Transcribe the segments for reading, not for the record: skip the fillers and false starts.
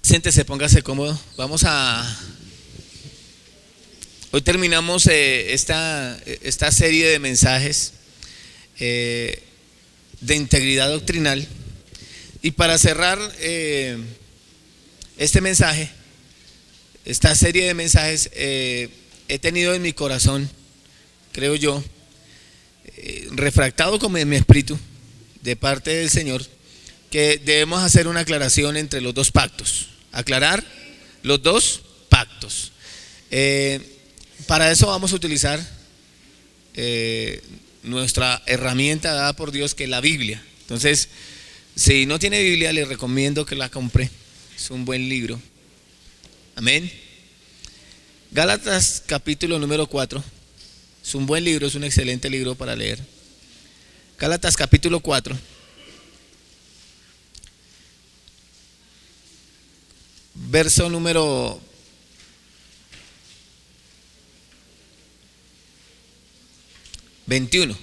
Siéntese, póngase cómodo. Hoy terminamos esta serie de mensajes de integridad doctrinal. Y para cerrar este mensaje, esta serie de mensajes, he tenido en mi corazón, creo yo, refractado como en mi espíritu, de parte del Señor, que debemos hacer una aclaración entre los dos pactos. Aclarar los dos pactos. Para eso vamos a utilizar nuestra herramienta dada por Dios, que es la Biblia. Entonces, si no tiene Biblia, le recomiendo que la compre. Es un buen libro. Amén. Gálatas capítulo número 4. Es un buen libro, es un excelente libro para leer. Gálatas capítulo 4. Verso número 21.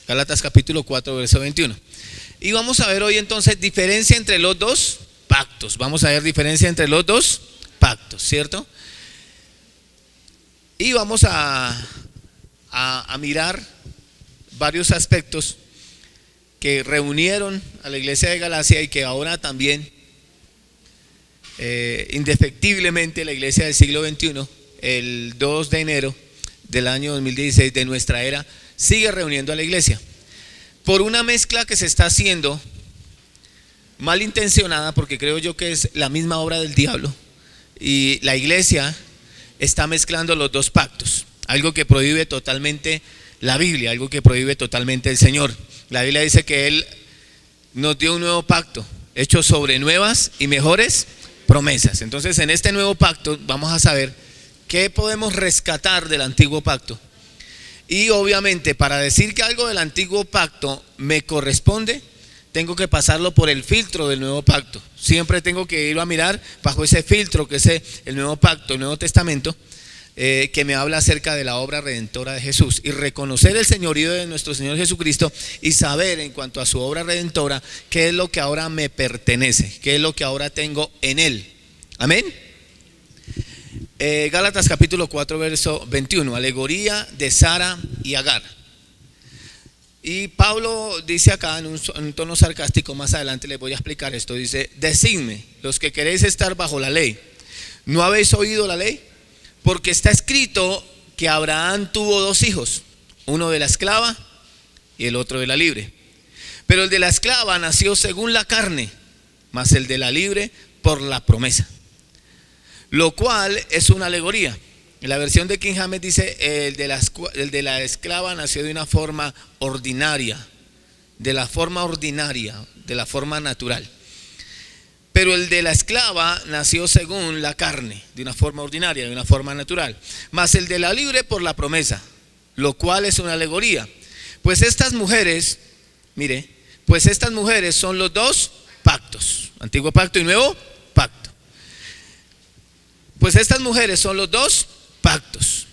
Gálatas capítulo 4, verso 21. Y vamos a ver hoy entonces diferencia entre los dos pactos. Vamos a ver diferencia entre los dos pactos, ¿cierto? Y vamos a mirar varios aspectos que reunieron a la iglesia de Galacia y que ahora también indefectiblemente la iglesia del siglo XXI, el 2 de enero del año 2016 de nuestra era, sigue reuniendo a la iglesia por una mezcla que se está haciendo malintencionada, porque creo yo que es la misma obra del diablo, y la iglesia está mezclando los dos pactos, algo que prohíbe totalmente la Biblia, algo que prohíbe totalmente el Señor. La Biblia dice que Él nos dio un nuevo pacto hecho sobre nuevas y mejores promesas. Entonces, en este nuevo pacto vamos a saber qué podemos rescatar del antiguo pacto. Y obviamente, para decir que algo del antiguo pacto me corresponde, tengo que pasarlo por el filtro del nuevo pacto. Siempre tengo que ir a mirar bajo ese filtro que es el nuevo pacto, el Nuevo Testamento, que me habla acerca de la obra redentora de Jesús, y reconocer el señorío de nuestro Señor Jesucristo y saber en cuanto a su obra redentora qué es lo que ahora me pertenece, qué es lo que ahora tengo en Él. Amén. Gálatas capítulo 4, verso 21, alegoría de Sara y Agar. Y Pablo dice acá en un tono sarcástico, más adelante les voy a explicar esto, dice: decidme, los que queréis estar bajo la ley, ¿no habéis oído la ley? Porque está escrito que Abraham tuvo dos hijos, uno de la esclava y el otro de la libre. Pero el de la esclava nació según la carne, mas el de la libre por la promesa, lo cual es una alegoría. En la versión de King James dice: el de la esclava nació de una forma ordinaria, de la forma natural. Pero el de la esclava nació según la carne, de una forma ordinaria, de una forma natural. Mas el de la libre por la promesa, lo cual es una alegoría. Pues estas mujeres, son los dos pactos, antiguo pacto y nuevo pacto. Pues estas mujeres son los dos pactos.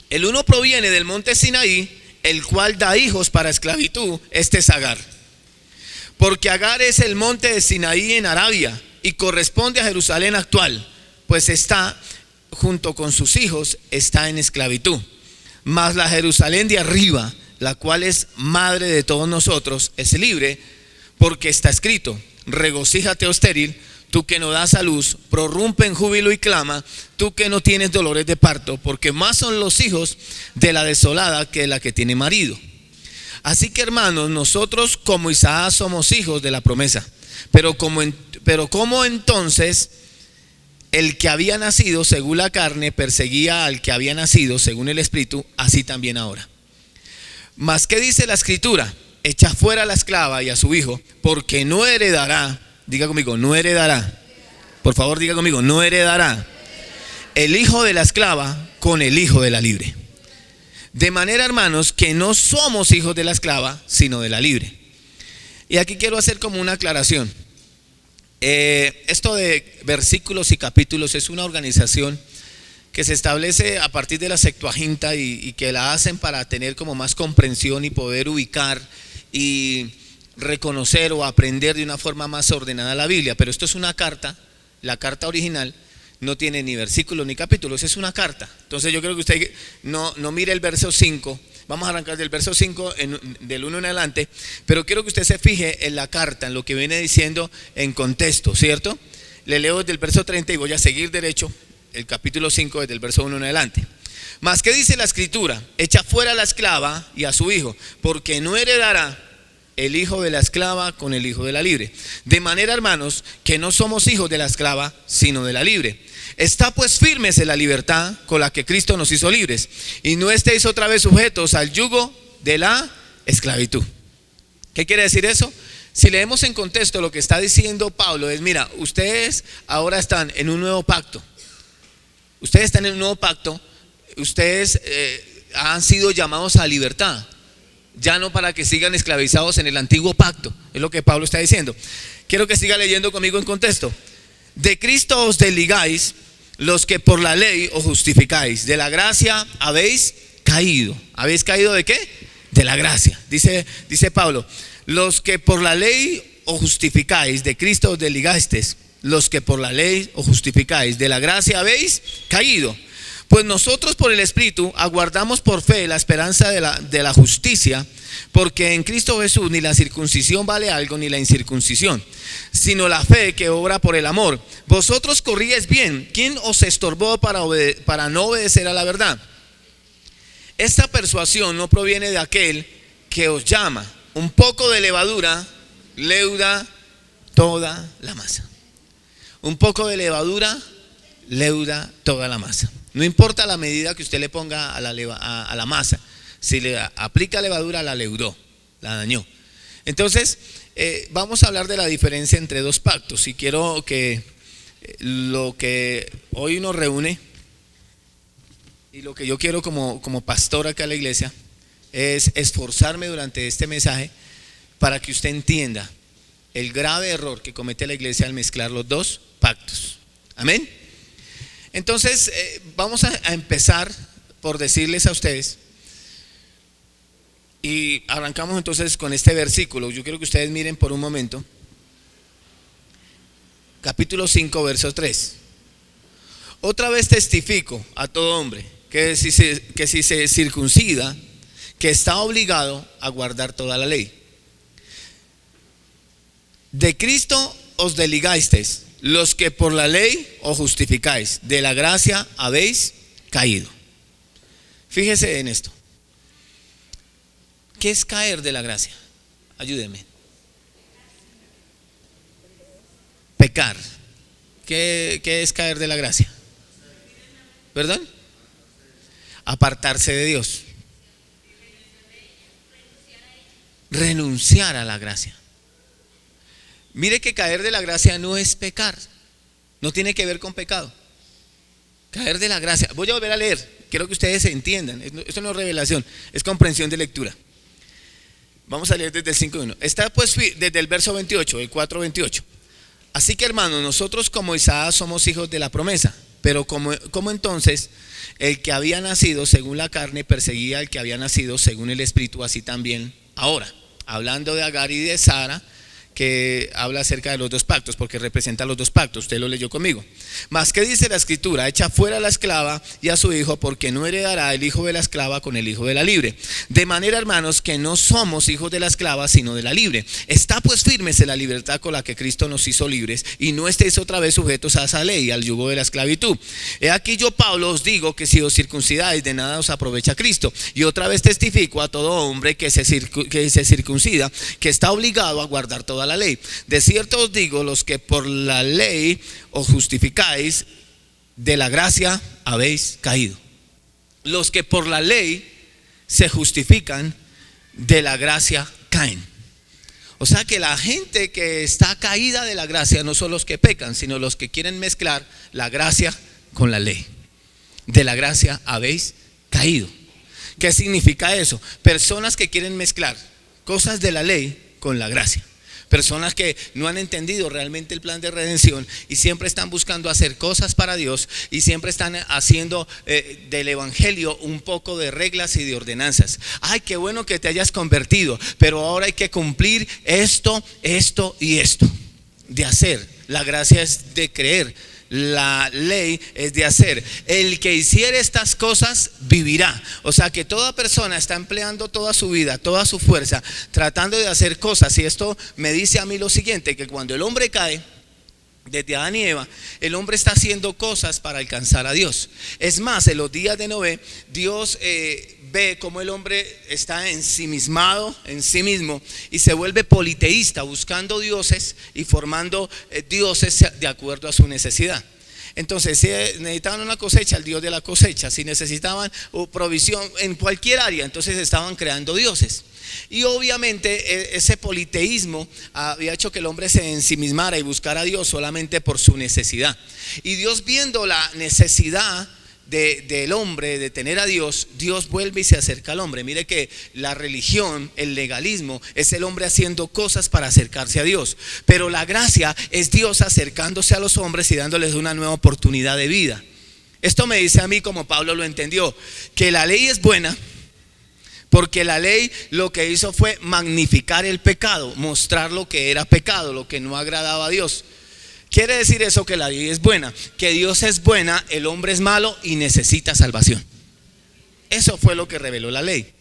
El uno proviene del monte Sinaí, el cual da hijos para esclavitud. Este es Agar. Porque Agar es el monte de Sinaí en Arabia y corresponde a Jerusalén actual, pues está, junto con sus hijos, está en esclavitud. Mas la Jerusalén de arriba, la cual es madre de todos nosotros, es libre, porque está escrito: regocíjate, oh estéril, tú que no das a luz, prorrumpe en júbilo y clama, tú que no tienes dolores de parto, porque más son los hijos de la desolada que de la que tiene marido. Así que, hermanos, nosotros como Isaac somos hijos de la promesa. Pero como entonces el que había nacido según la carne perseguía al que había nacido según el Espíritu, así también ahora. Mas ¿qué dice la Escritura? Echa fuera a la esclava y a su hijo, porque no heredará. Diga conmigo, no heredará. Por favor, diga conmigo, no heredará el hijo de la esclava con el hijo de la libre. De manera, hermanos, que no somos hijos de la esclava, sino de la libre. Y aquí quiero hacer como una aclaración. Esto de versículos y capítulos es una organización que se establece a partir de la Septuaginta y que la hacen para tener como más comprensión y poder ubicar y reconocer o aprender de una forma más ordenada la Biblia, pero esto es una carta, la carta original no tiene ni versículos ni capítulos, es una carta. Entonces yo creo que usted no mire el verso 5, vamos a arrancar del verso 5 del 1 en adelante, pero quiero que usted se fije en la carta, en lo que viene diciendo en contexto, ¿cierto? Le leo desde el verso 30 y voy a seguir derecho el capítulo 5 desde el verso 1 en adelante. Mas, ¿qué dice la escritura? Echa fuera a la esclava y a su hijo, porque no heredará el hijo de la esclava con el hijo de la libre. De manera, hermanos, que no somos hijos de la esclava, sino de la libre. Está pues firmes en la libertad con la que Cristo nos hizo libres, y no estéis otra vez sujetos al yugo de la esclavitud. ¿Qué quiere decir eso? Si leemos en contexto, lo que está diciendo Pablo es: mira, ustedes ahora están en un nuevo pacto. Ustedes están en un nuevo pacto. Ustedes han sido llamados a libertad, ya no para que sigan esclavizados en el antiguo pacto. Es lo que Pablo está diciendo. Quiero que siga leyendo conmigo en contexto. De Cristo os desligáis los que por la ley os justificáis. De la gracia habéis caído. ¿Habéis caído de qué? De la gracia. Dice Pablo: los que por la ley os justificáis, de Cristo os desligasteis. Los que por la ley os justificáis, de la gracia habéis caído. Pues nosotros por el Espíritu aguardamos por fe la esperanza de la justicia, porque en Cristo Jesús ni la circuncisión vale algo ni la incircuncisión, sino la fe que obra por el amor. Vosotros corríais bien. ¿Quién os estorbó para no obedecer a la verdad? Esta persuasión no proviene de aquel que os llama. Un poco de levadura leuda toda la masa. Un poco de levadura leuda toda la masa. No importa la medida que usted le ponga a la masa, si le aplica levadura, la leudó, la dañó. Entonces, vamos a hablar de la diferencia entre dos pactos. Y quiero que lo que hoy nos reúne y lo que yo quiero como pastor acá en la iglesia es esforzarme durante este mensaje para que usted entienda el grave error que comete la iglesia al mezclar los dos pactos. Amén. Entonces, vamos a empezar por decirles a ustedes, y arrancamos entonces con este versículo. Yo quiero que ustedes miren por un momento, capítulo 5, verso 3. Otra vez testifico a todo hombre que si se circuncida, que está obligado a guardar toda la ley. De Cristo os desligasteis, los que por la ley os justificáis, de la gracia habéis caído. Fíjese en esto. ¿Qué es caer de la gracia? Ayúdeme. Pecar. ¿Qué es caer de la gracia? ¿Perdón? Apartarse de Dios. Renunciar a la gracia. Mire que caer de la gracia no es pecar, no tiene que ver con pecado. Caer de la gracia, voy a volver a leer, quiero que ustedes entiendan, esto no es revelación, es comprensión de lectura. Vamos a leer desde el 5:1. Está pues desde el verso 28, el 4:28. Así que, hermanos, nosotros como Isaac somos hijos de la promesa, pero como entonces el que había nacido según la carne perseguía al que había nacido según el Espíritu, así también ahora. Hablando de Agar y de Sara, que habla acerca de los dos pactos, porque representa los dos pactos. Usted lo leyó conmigo. Mas, ¿qué dice la escritura? Echa fuera a la esclava y a su hijo, porque no heredará el hijo de la esclava con el hijo de la libre. De manera, hermanos, que no somos hijos de la esclava, sino de la libre. Está pues firmes en la libertad con la que Cristo nos hizo libres, y no estéis otra vez sujetos a esa ley, al yugo de la esclavitud. He aquí yo, Pablo, os digo que si os circuncidáis, de nada os aprovecha Cristo. Y otra vez testifico a todo hombre que se circuncida, que está obligado a guardar toda la ley. De cierto os digo, los que por la ley os justificáis, de la gracia habéis caído. Los que por la ley se justifican, de la gracia caen. O sea que la gente que está caída de la gracia no son los que pecan, sino los que quieren mezclar la gracia con la ley. De la gracia habéis caído. ¿Qué significa eso? Personas que quieren mezclar cosas de la ley con la gracia. personas que no han entendido realmente el plan de redención y siempre están buscando hacer cosas para Dios y siempre están haciendo del evangelio un poco de reglas y de ordenanzas. Ay, qué bueno que te hayas convertido, pero ahora hay que cumplir esto, esto y esto. De hacer, la gracia es de creer. La ley es de hacer. El que hiciere estas cosas vivirá. O sea que toda persona está empleando toda su vida, toda su fuerza, tratando de hacer cosas. Y esto me dice a mí lo siguiente, que cuando el hombre cae, desde Adán y Eva, el hombre está haciendo cosas para alcanzar a Dios. Es más, en los días de Noé, Dios ve cómo el hombre está ensimismado en sí mismo y se vuelve politeísta, buscando dioses y formando dioses de acuerdo a su necesidad. Entonces, si necesitaban una cosecha, el Dios de la cosecha. Si necesitaban provisión en cualquier área, entonces estaban creando dioses. Y obviamente ese politeísmo había hecho que el hombre se ensimismara y buscara a Dios solamente por su necesidad. Y Dios, viendo la necesidad del hombre de tener a Dios, Dios vuelve y se acerca al hombre. Mire que la religión, el legalismo, es el hombre haciendo cosas para acercarse a Dios, pero la gracia es Dios acercándose a los hombres y dándoles una nueva oportunidad de vida. Esto me dice a mí, como Pablo lo entendió, que la ley es buena, porque la ley lo que hizo fue magnificar el pecado, mostrar lo que era pecado, lo que no agradaba a Dios. Quiere decir eso, que la ley es buena, que Dios es buena, el hombre es malo y necesita salvación. Eso fue lo que reveló la ley.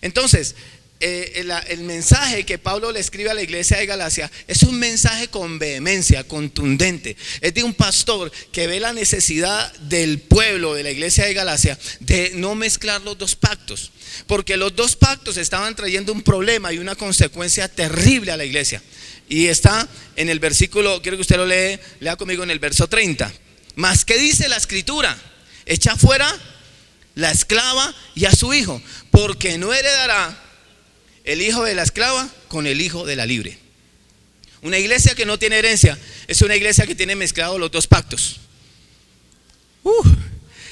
Entonces, el mensaje que Pablo le escribe a la iglesia de Galacia es un mensaje con vehemencia, contundente. Es de un pastor que ve la necesidad del pueblo de la iglesia de Galacia de no mezclar los dos pactos, porque los dos pactos estaban trayendo un problema y una consecuencia terrible a la iglesia. Y está en el versículo, quiero que usted lo lea conmigo en el verso 30. Mas, ¿qué dice la escritura? Echa fuera la esclava y a su hijo, porque no heredará el hijo de la esclava con el hijo de la libre. Una iglesia que no tiene herencia es una iglesia que tiene mezclados los dos pactos.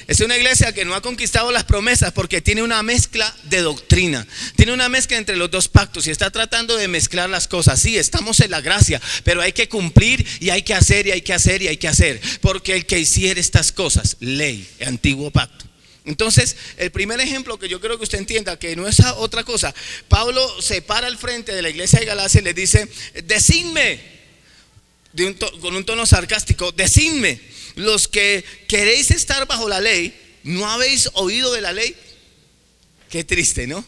Es una iglesia que no ha conquistado las promesas porque tiene una mezcla de doctrina, tiene una mezcla entre los dos pactos y está tratando de mezclar las cosas. Sí, estamos en la gracia, pero hay que cumplir y hay que hacer y hay que hacer y hay que hacer, porque el que hiciera estas cosas, ley, antiguo pacto. Entonces, el primer ejemplo que yo creo que usted entienda, que no es otra cosa, Pablo se para al frente de la iglesia de Galacia y les dice: decidme, con un tono sarcástico, decidme, los que queréis estar bajo la ley, ¿no habéis oído de la ley? Qué triste, ¿no?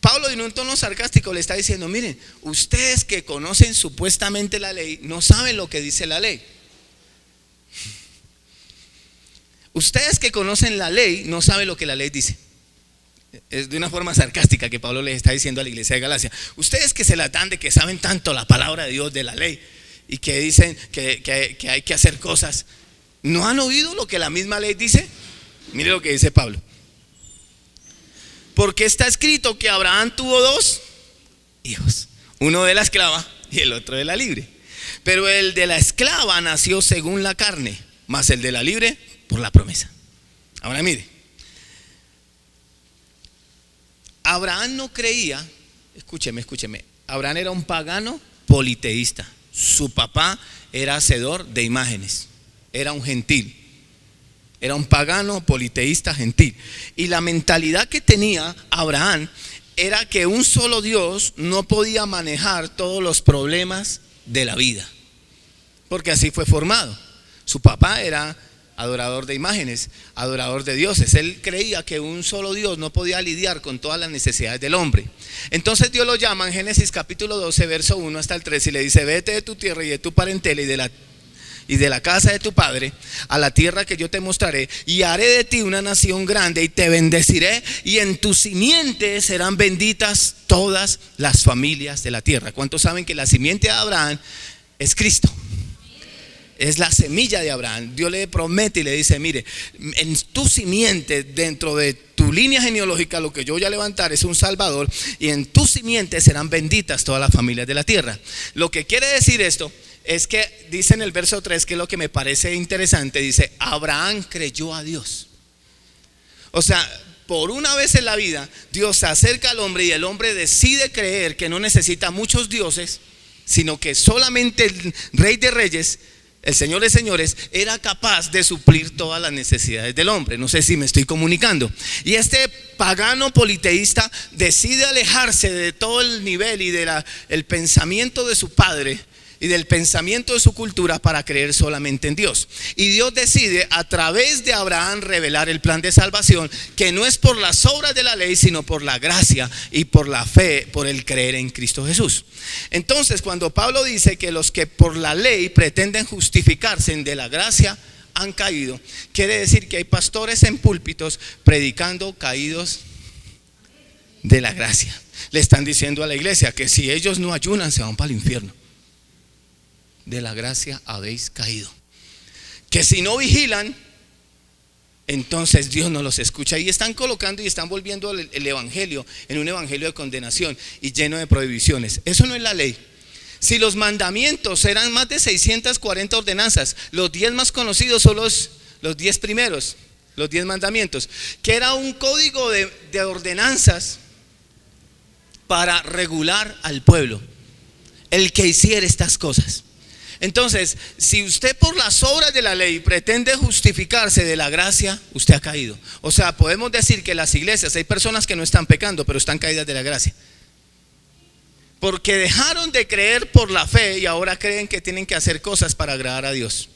Pablo, en un tono sarcástico, le está diciendo: miren, ustedes que conocen supuestamente la ley, no saben lo que dice la ley. Ustedes que conocen la ley no saben lo que la ley dice. Es de una forma sarcástica que Pablo les está diciendo a la iglesia de Galacia. Ustedes que se la dan de que saben tanto la palabra de Dios, de la ley, y que dicen que hay que hacer cosas, ¿no han oído lo que la misma ley dice? Mire lo que dice Pablo. Porque está escrito que Abraham tuvo dos hijos, uno de la esclava y el otro de la libre. Pero el de la esclava nació según la carne, mas el de la libre por la promesa. Ahora mire, Abraham no creía, escúcheme, Abraham era un pagano politeísta. Su papá era hacedor de imágenes, era un gentil, era un pagano politeísta gentil. Y la mentalidad que tenía Abraham era que un solo Dios no podía manejar todos los problemas de la vida, porque así fue formado. Su papá era adorador de imágenes, adorador de dioses. Él creía que un solo Dios no podía lidiar con todas las necesidades del hombre. Entonces Dios lo llama en Génesis capítulo 12, verso 1 hasta el 3, y le dice: vete de tu tierra y de tu parentela y de la casa de tu padre a la tierra que yo te mostraré, y haré de ti una nación grande y te bendeciré, y en tu simiente serán benditas todas las familias de la tierra. ¿Cuántos saben que la simiente de Abraham es Cristo? Es la semilla de Abraham. Dios le promete y le dice: mire, en tu simiente, dentro de tu línea genealógica, lo que yo voy a levantar es un Salvador, y en tu simiente serán benditas todas las familias de la tierra. Lo que quiere decir esto es que dice en el verso 3, que es lo que me parece interesante, dice: Abraham creyó a Dios. O sea, por una vez en la vida, Dios se acerca al hombre y el hombre decide creer que no necesita muchos dioses sino que solamente el Rey de Reyes, el Señor de Señores, era capaz de suplir todas las necesidades del hombre. No sé si me estoy comunicando. Y este pagano politeísta decide alejarse de todo el nivel y del pensamiento de su padre y del pensamiento de su cultura para creer solamente en Dios. Y Dios decide a través de Abraham revelar el plan de salvación, que no es por las obras de la ley, sino por la gracia y por la fe, por el creer en Cristo Jesús. Entonces, cuando Pablo dice que los que por la ley pretenden justificarse de la gracia han caído, quiere decir que hay pastores en púlpitos predicando caídos de la gracia. Le están diciendo a la iglesia que si ellos no ayunan se van para el infierno. De la gracia habéis caído. Que si no vigilan, entonces Dios no los escucha. Y están colocando y están volviendo el evangelio en un evangelio de condenación y lleno de prohibiciones. Eso no es la ley. Si los mandamientos eran más de 640 ordenanzas, los 10 más conocidos son los 10 primeros, los 10 mandamientos, que era un código de ordenanzas para regular al pueblo, el que hiciera estas cosas. Entonces, si usted por las obras de la ley pretende justificarse de la gracia, usted ha caído. O sea, podemos decir que en las iglesias hay personas que no están pecando, pero están caídas de la gracia, porque dejaron de creer por la fe y ahora creen que tienen que hacer cosas para agradar a Dios.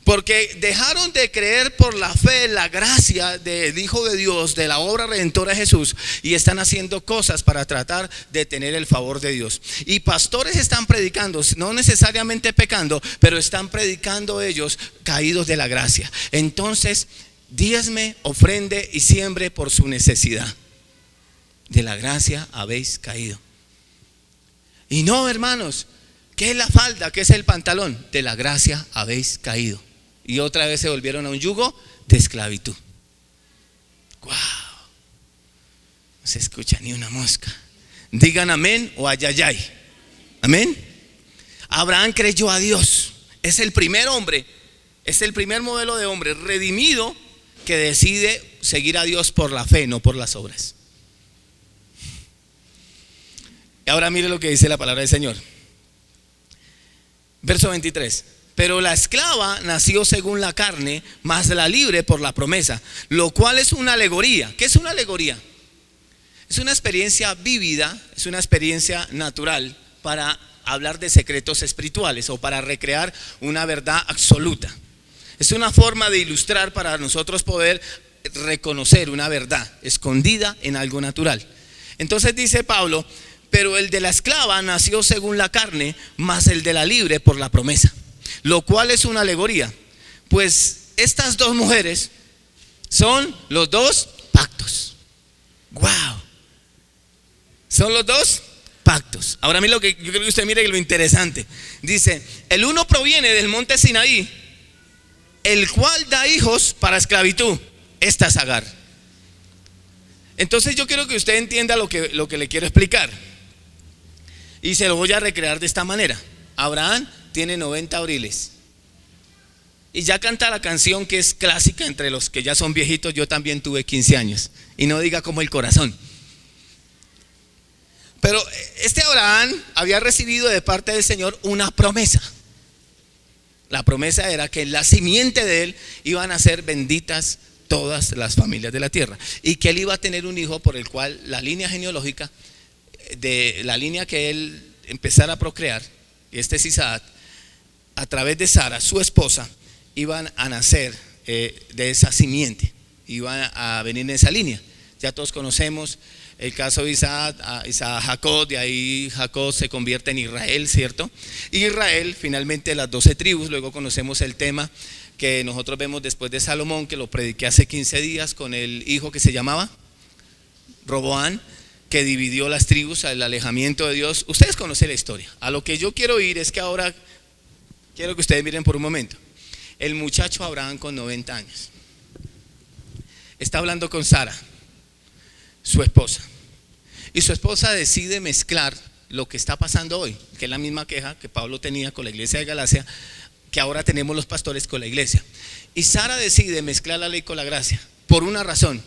Porque dejaron de creer por la fe en la gracia del Hijo de Dios, de la obra redentora de Jesús, y están haciendo cosas para tratar de tener el favor de Dios. Y pastores están predicando, no necesariamente pecando, pero están predicando ellos caídos de la gracia. Entonces, diezme, ofrende y siembre por su necesidad. De la gracia habéis caído. Y no, hermanos, ¿qué es la falda? ¿Qué es el pantalón? De la gracia habéis caído. Y otra vez se volvieron a un yugo de esclavitud. ¡Wow! No se escucha ni una mosca. Digan amén o ayayay. Amén. Abraham creyó a Dios. Es el primer hombre, es el primer modelo de hombre redimido que decide seguir a Dios por la fe, no por las obras. Y ahora mire lo que dice la palabra del Señor. Verso 23. Pero la esclava nació según la carne, mas la libre por la promesa, lo cual es una alegoría. ¿Qué es una alegoría? Es una experiencia vívida, es una experiencia natural para hablar de secretos espirituales o para recrear una verdad absoluta. Es una forma de ilustrar para nosotros poder reconocer una verdad escondida en algo natural. Entonces dice Pablo, pero el de la esclava nació según la carne, mas el de la libre por la promesa. Lo cual es una alegoría. Pues estas dos mujeres son los dos pactos. Wow. Son los dos pactos. Ahora mire lo que yo creo que usted mire lo interesante. Dice, el uno proviene del monte Sinaí, el cual da hijos para esclavitud. Esta es Agar. Entonces yo quiero que usted entienda lo que le quiero explicar. Y se lo voy a recrear de esta manera. Abraham tiene 90 abriles. Y ya canta la canción que es clásica entre los que ya son viejitos. Yo también tuve 15 años. Y no diga como el corazón. Pero este Abraham había recibido de parte del Señor una promesa. La promesa era que en la simiente de él iban a ser benditas todas las familias de la tierra. Y que él iba a tener un hijo por el cual la línea genealógica, de la línea que él empezara a procrear, este es Isaac, a través de Sara, su esposa, iban a nacer de esa simiente, iban a venir en esa línea. Ya todos conocemos el caso de Isaac, Jacob, de ahí Jacob se convierte en Israel, ¿cierto? Israel, finalmente las 12 tribus. Luego conocemos el tema que nosotros vemos después de Salomón, que lo prediqué hace 15 días con el hijo que se llamaba Roboán, que dividió las tribus, el alejamiento de Dios. Ustedes conocen la historia. A lo que yo quiero ir es que ahora quiero que ustedes miren por un momento. El muchacho Abraham con 90 años está hablando con Sara, su esposa, y su esposa decide mezclar lo que está pasando hoy, que es la misma queja que Pablo tenía con la iglesia de Galacia, que ahora tenemos los pastores con la iglesia. Y Sara decide mezclar la ley con la gracia por una razón: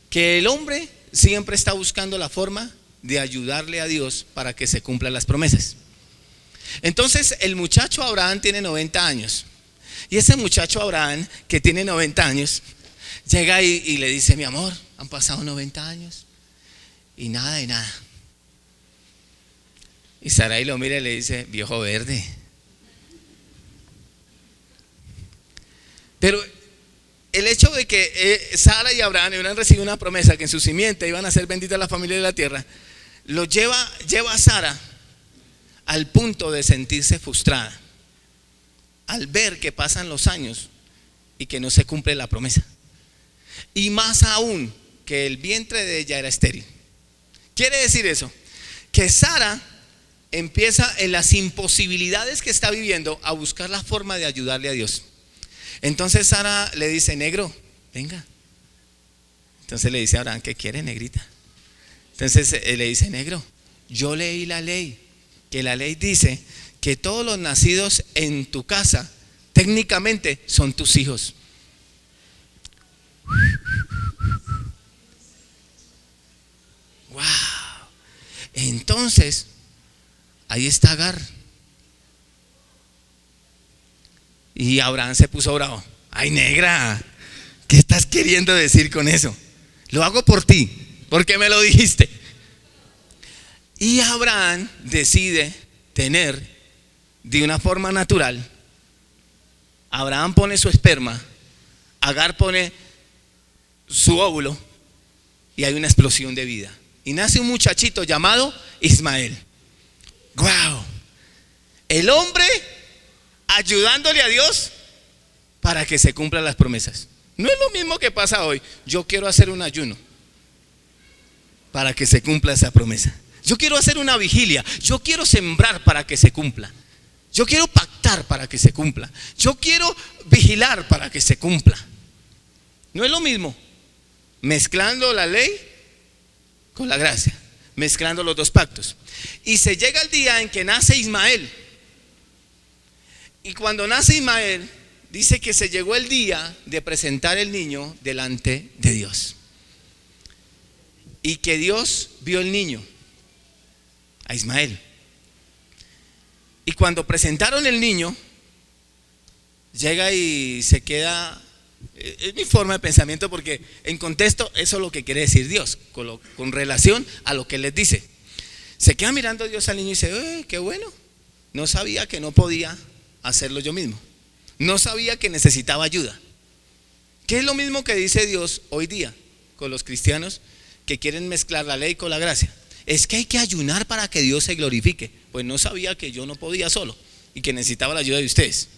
que el hombre siempre está buscando la forma de ayudarle a Dios para que se cumplan las promesas. Entonces el muchacho Abraham tiene 90 años. Y ese muchacho Abraham que tiene 90 años llega y le dice: mi amor, han pasado 90 años y nada de nada. Y Sarai lo mira y le dice: viejo verde. Pero el hecho de que Sara y Abraham hubieran recibido una promesa que en su simiente iban a ser benditas las familias de la tierra, lo lleva a Sara al punto de sentirse frustrada al ver que pasan los años y que no se cumple la promesa. Y más aún que el vientre de ella era estéril. Quiere decir eso, que Sara empieza en las imposibilidades que está viviendo a buscar la forma de ayudarle a Dios. Entonces Sara le dice: negro, venga. Entonces le dice a Abraham: ¿qué quiere, negrita? Entonces le dice: negro, yo leí la ley, que la ley dice que todos los nacidos en tu casa técnicamente son tus hijos. Wow. Entonces ahí está Agar. Y Abraham se puso bravo. Ay, negra, ¿qué estás queriendo decir con eso? Lo hago por ti, porque me lo dijiste. Y Abraham decide tener de una forma natural. Abraham pone su esperma, Agar pone su óvulo y hay una explosión de vida. Y nace un muchachito llamado Ismael. ¡Wow! El hombre ayudándole a Dios para que se cumplan las promesas. No es lo mismo que pasa hoy. Yo quiero hacer un ayuno para que se cumpla esa promesa. Yo quiero hacer una vigilia. Yo quiero sembrar para que se cumpla. Yo quiero pactar para que se cumpla. Yo quiero vigilar para que se cumpla. No es lo mismo. Mezclando la ley con la gracia, mezclando los dos pactos. Y se llega el día en que nace Ismael. Y cuando nace Ismael, dice que se llegó el día de presentar el niño delante de Dios. Y que Dios vio el niño, a Ismael. Y cuando presentaron el niño, llega y se queda. Es mi forma de pensamiento, porque en contexto eso es lo que quiere decir Dios, con relación a lo que Él les dice. Se queda mirando Dios al niño y dice: qué bueno. No sabía que no podía hacerlo yo mismo. No sabía que necesitaba ayuda. ¿Qué es lo mismo que dice Dios hoy día con los cristianos que quieren mezclar la ley con la gracia? Es que hay que ayunar para que Dios se glorifique. Pues no sabía que yo no podía solo y que necesitaba la ayuda de ustedes.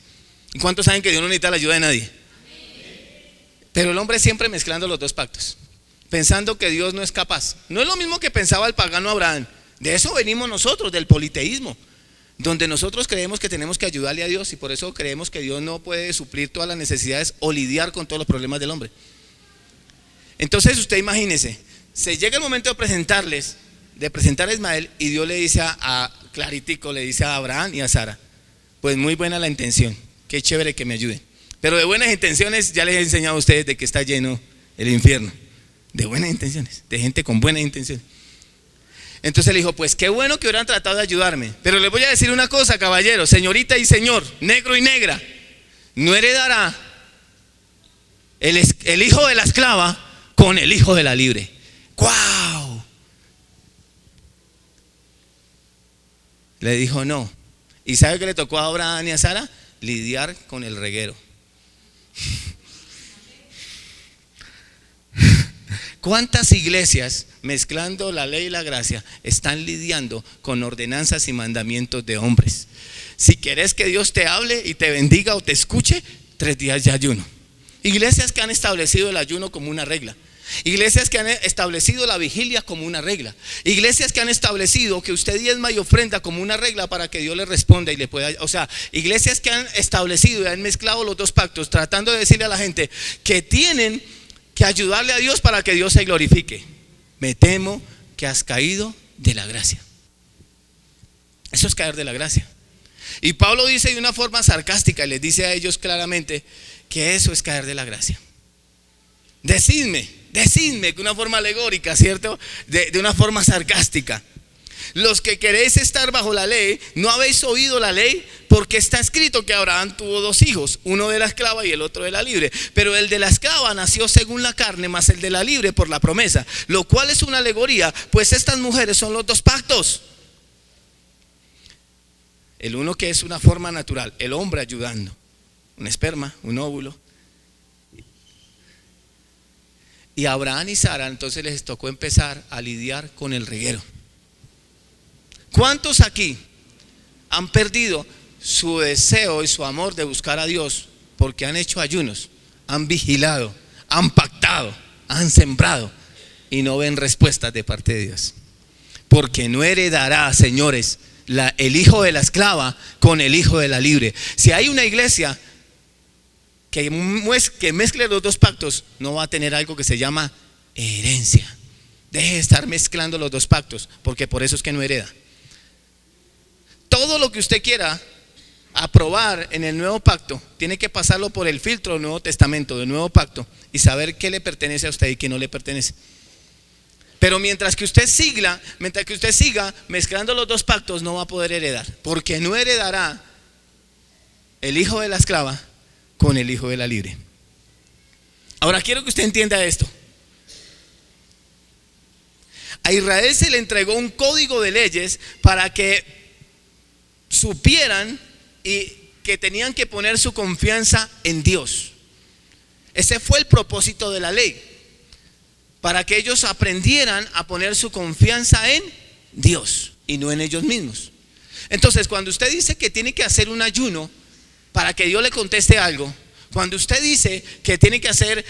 ¿Y cuántos saben que Dios no necesita la ayuda de nadie? Pero el hombre siempre mezclando los dos pactos, pensando que Dios no es capaz. No es lo mismo que pensaba el pagano Abraham. De eso venimos nosotros, del politeísmo, donde nosotros creemos que tenemos que ayudarle a Dios y por eso creemos que Dios no puede suplir todas las necesidades o lidiar con todos los problemas del hombre. Entonces usted imagínese, se llega el momento de presentar a Ismael y Dios le dice claritico, le dice a Abraham y a Sara: pues muy buena la intención, qué chévere que me ayuden. Pero de buenas intenciones ya les he enseñado a ustedes de que está lleno el infierno. De buenas intenciones, de gente con buenas intenciones. Entonces le dijo: pues qué bueno que hubieran tratado de ayudarme. Pero les voy a decir una cosa, caballeros, señorita y señor, negro y negra. No heredará el hijo de la esclava con el hijo de la libre. ¡Guau! Le dijo no. ¿Y sabe qué le tocó a Abraham y a Sara? Lidiar con el reguero. ¿Cuántas iglesias, mezclando la ley y la gracia, están lidiando con ordenanzas y mandamientos de hombres? Si querés que Dios te hable y te bendiga o te escuche, 3 días de ayuno. Iglesias que han establecido el ayuno como una regla. Iglesias que han establecido la vigilia como una regla. Iglesias que han establecido que usted diezma y ofrenda como una regla para que Dios le responda y le pueda. O sea, iglesias que han establecido y han mezclado los dos pactos, tratando de decirle a la gente que tienen que ayudarle a Dios para que Dios se glorifique. Me temo que has caído de la gracia. Eso es caer de la gracia. Y Pablo dice de una forma sarcástica y les dice a ellos claramente que eso es caer de la gracia. Decidme, de una forma alegórica, ¿cierto? De una forma sarcástica. Los que queréis estar bajo la ley, ¿no habéis oído la ley? Porque está escrito que Abraham tuvo 2 hijos, uno de la esclava y el otro de la libre. Pero el de la esclava nació según la carne, mas el de la libre por la promesa. Lo cual es una alegoría, pues estas mujeres son los 2 pactos. El uno que es una forma natural, el hombre ayudando, un esperma, un óvulo. Y a Abraham y Sara entonces les tocó empezar a lidiar con el reguero. ¿Cuántos aquí han perdido su deseo y su amor de buscar a Dios porque han hecho ayunos, han vigilado, han pactado, han sembrado y no ven respuestas de parte de Dios? Porque no heredará, señores, el hijo de la esclava con el hijo de la libre. Si hay una iglesia que mezcle los 2 pactos, no va a tener algo que se llama herencia. Deje de estar mezclando los 2 pactos, porque por eso es que no hereda. Todo lo que usted quiera aprobar en el nuevo pacto, tiene que pasarlo por el filtro del Nuevo Testamento, del nuevo pacto, y saber qué le pertenece a usted y qué no le pertenece. Pero mientras que usted siga mezclando los 2 pactos, no va a poder heredar, porque no heredará el hijo de la esclava con el hijo de la libre. Ahora quiero que usted entienda esto. A Israel se le entregó un código de leyes para que supieran y que tenían que poner su confianza en Dios. Ese fue el propósito de la ley, para que ellos aprendieran a poner su confianza en Dios y no en ellos mismos. Entonces, cuando usted dice que tiene que hacer un ayuno para que Dios le conteste algo, cuando usted dice que tiene que hacer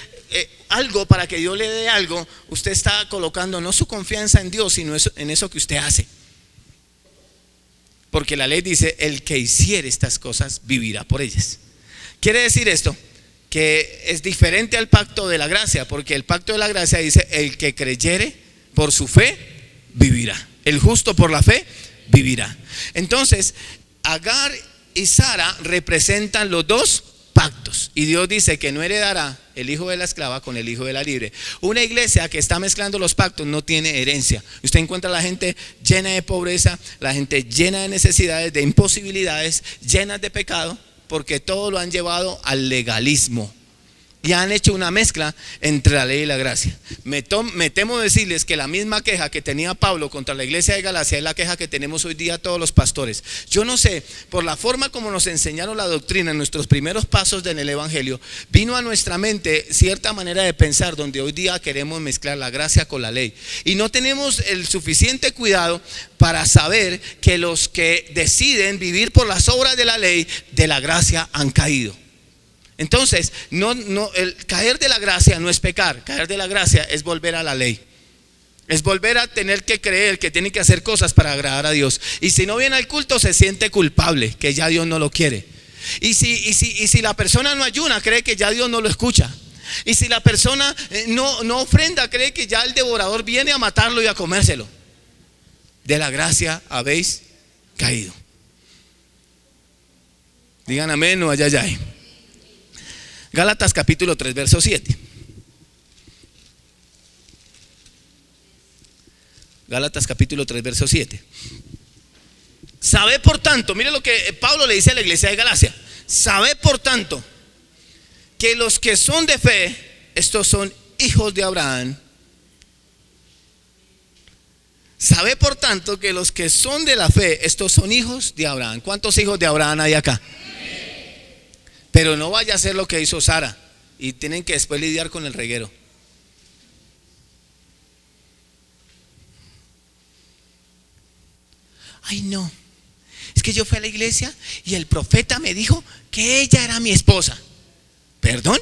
algo para que Dios le dé algo, usted está colocando no su confianza en Dios, sino en eso que usted hace. Porque la ley dice: el que hiciere estas cosas vivirá por ellas. Quiere decir esto, que es diferente al pacto de la gracia, porque el pacto de la gracia dice: el que creyere por su fe vivirá. El justo por la fe vivirá. Entonces, Agar y Sara representan los 2 pactos, y Dios dice que no heredará el hijo de la esclava con el hijo de la libre. Una iglesia que está mezclando los pactos no tiene herencia. Usted encuentra a la gente llena de pobreza, la gente llena de necesidades, de imposibilidades, llenas de pecado, porque todo lo han llevado al legalismo y han hecho una mezcla entre la ley y la gracia. Me temo decirles que la misma queja que tenía Pablo contra la iglesia de Galacia es la queja que tenemos hoy día todos los pastores. Yo no sé, por la forma como nos enseñaron la doctrina en nuestros primeros pasos en el evangelio, vino a nuestra mente cierta manera de pensar donde hoy día queremos mezclar la gracia con la ley, y no tenemos el suficiente cuidado para saber que los que deciden vivir por las obras de la ley, de la gracia han caído. Entonces, el caer de la gracia no es pecar. Caer de la gracia es volver a la ley. Es volver a tener que creer que tiene que hacer cosas para agradar a Dios. Y si no viene al culto, se siente culpable, que ya Dios no lo quiere. Y si la persona no ayuna, cree que ya Dios no lo escucha. Y si la persona no ofrenda, cree que ya el devorador viene a matarlo y a comérselo. De la gracia habéis caído. Digan amén o ayayay. Gálatas capítulo 3 verso 7. Gálatas capítulo 3 verso 7. Sabe por tanto, mire lo que Pablo le dice a la iglesia de Galacia: sabe por tanto que los que son de fe, estos son hijos de Abraham. Sabe por tanto que los que son de la fe, estos son hijos de Abraham. ¿Cuántos hijos de Abraham hay acá? Pero no vaya a ser lo que hizo Sara y tienen que después lidiar con el reguero. Ay, no, es que yo fui a la iglesia y el profeta me dijo que ella era mi esposa. ¿Perdón?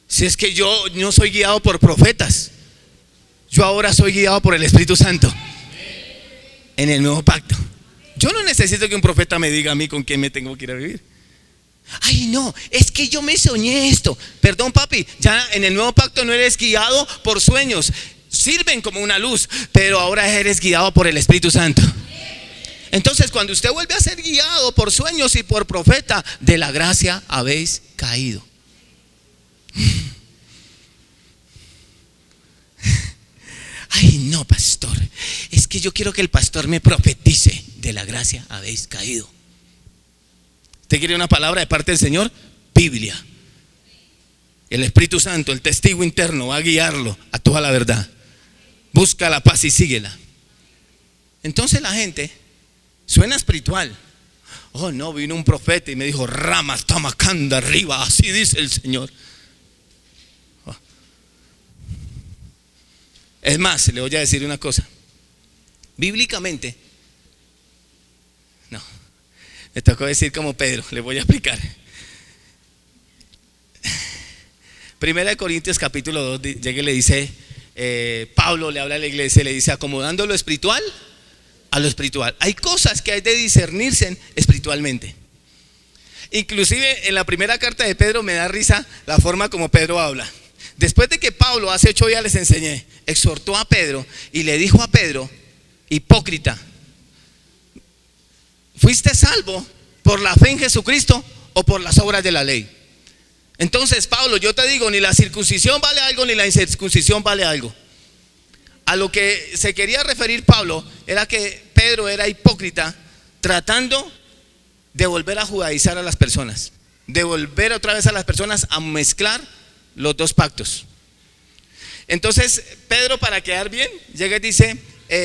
Si es que yo no soy guiado por profetas, yo ahora soy guiado por el Espíritu Santo en el nuevo pacto. Yo no necesito que un profeta me diga a mí con quién me tengo que ir a vivir. Ay, no, es que yo me soñé esto. Perdón, papi, ya en el nuevo pacto no eres guiado por sueños. Sirven como una luz, pero ahora eres guiado por el Espíritu Santo. Entonces, cuando usted vuelve a ser guiado por sueños y por profeta, de la gracia habéis caído. Ay, no, pastor, es que yo quiero que el pastor me profetice. De la gracia habéis caído. ¿Usted quiere una palabra de parte del Señor? Biblia. El Espíritu Santo, el testigo interno, va a guiarlo a toda la verdad. Busca la paz y síguela. Entonces la gente suena espiritual. Oh, no, vino un profeta y me dijo: Rama tamacanda arriba, así dice el Señor. Oh. Es más, le voy a decir una cosa. Bíblicamente, no, me tocó decir como Pedro, le voy a explicar. Primera de Corintios capítulo 2, llega y le dice, Pablo le habla a la iglesia y le dice: acomodando lo espiritual a lo espiritual. Hay cosas que hay de discernirse espiritualmente. Inclusive en la primera carta de Pedro me da risa la forma como Pedro habla. Después de que Pablo, hace 8 días les enseñé, exhortó a Pedro y le dijo a Pedro: hipócrita, ¿fuiste salvo por la fe en Jesucristo o por las obras de la ley? Entonces, Pablo, yo te digo, ni la circuncisión vale algo, ni la incircuncisión vale algo. A lo que se quería referir Pablo era que Pedro era hipócrita, tratando de volver a judaizar a las personas, de volver otra vez a las personas a mezclar los dos pactos. Entonces Pedro, para quedar bien, llega y dice: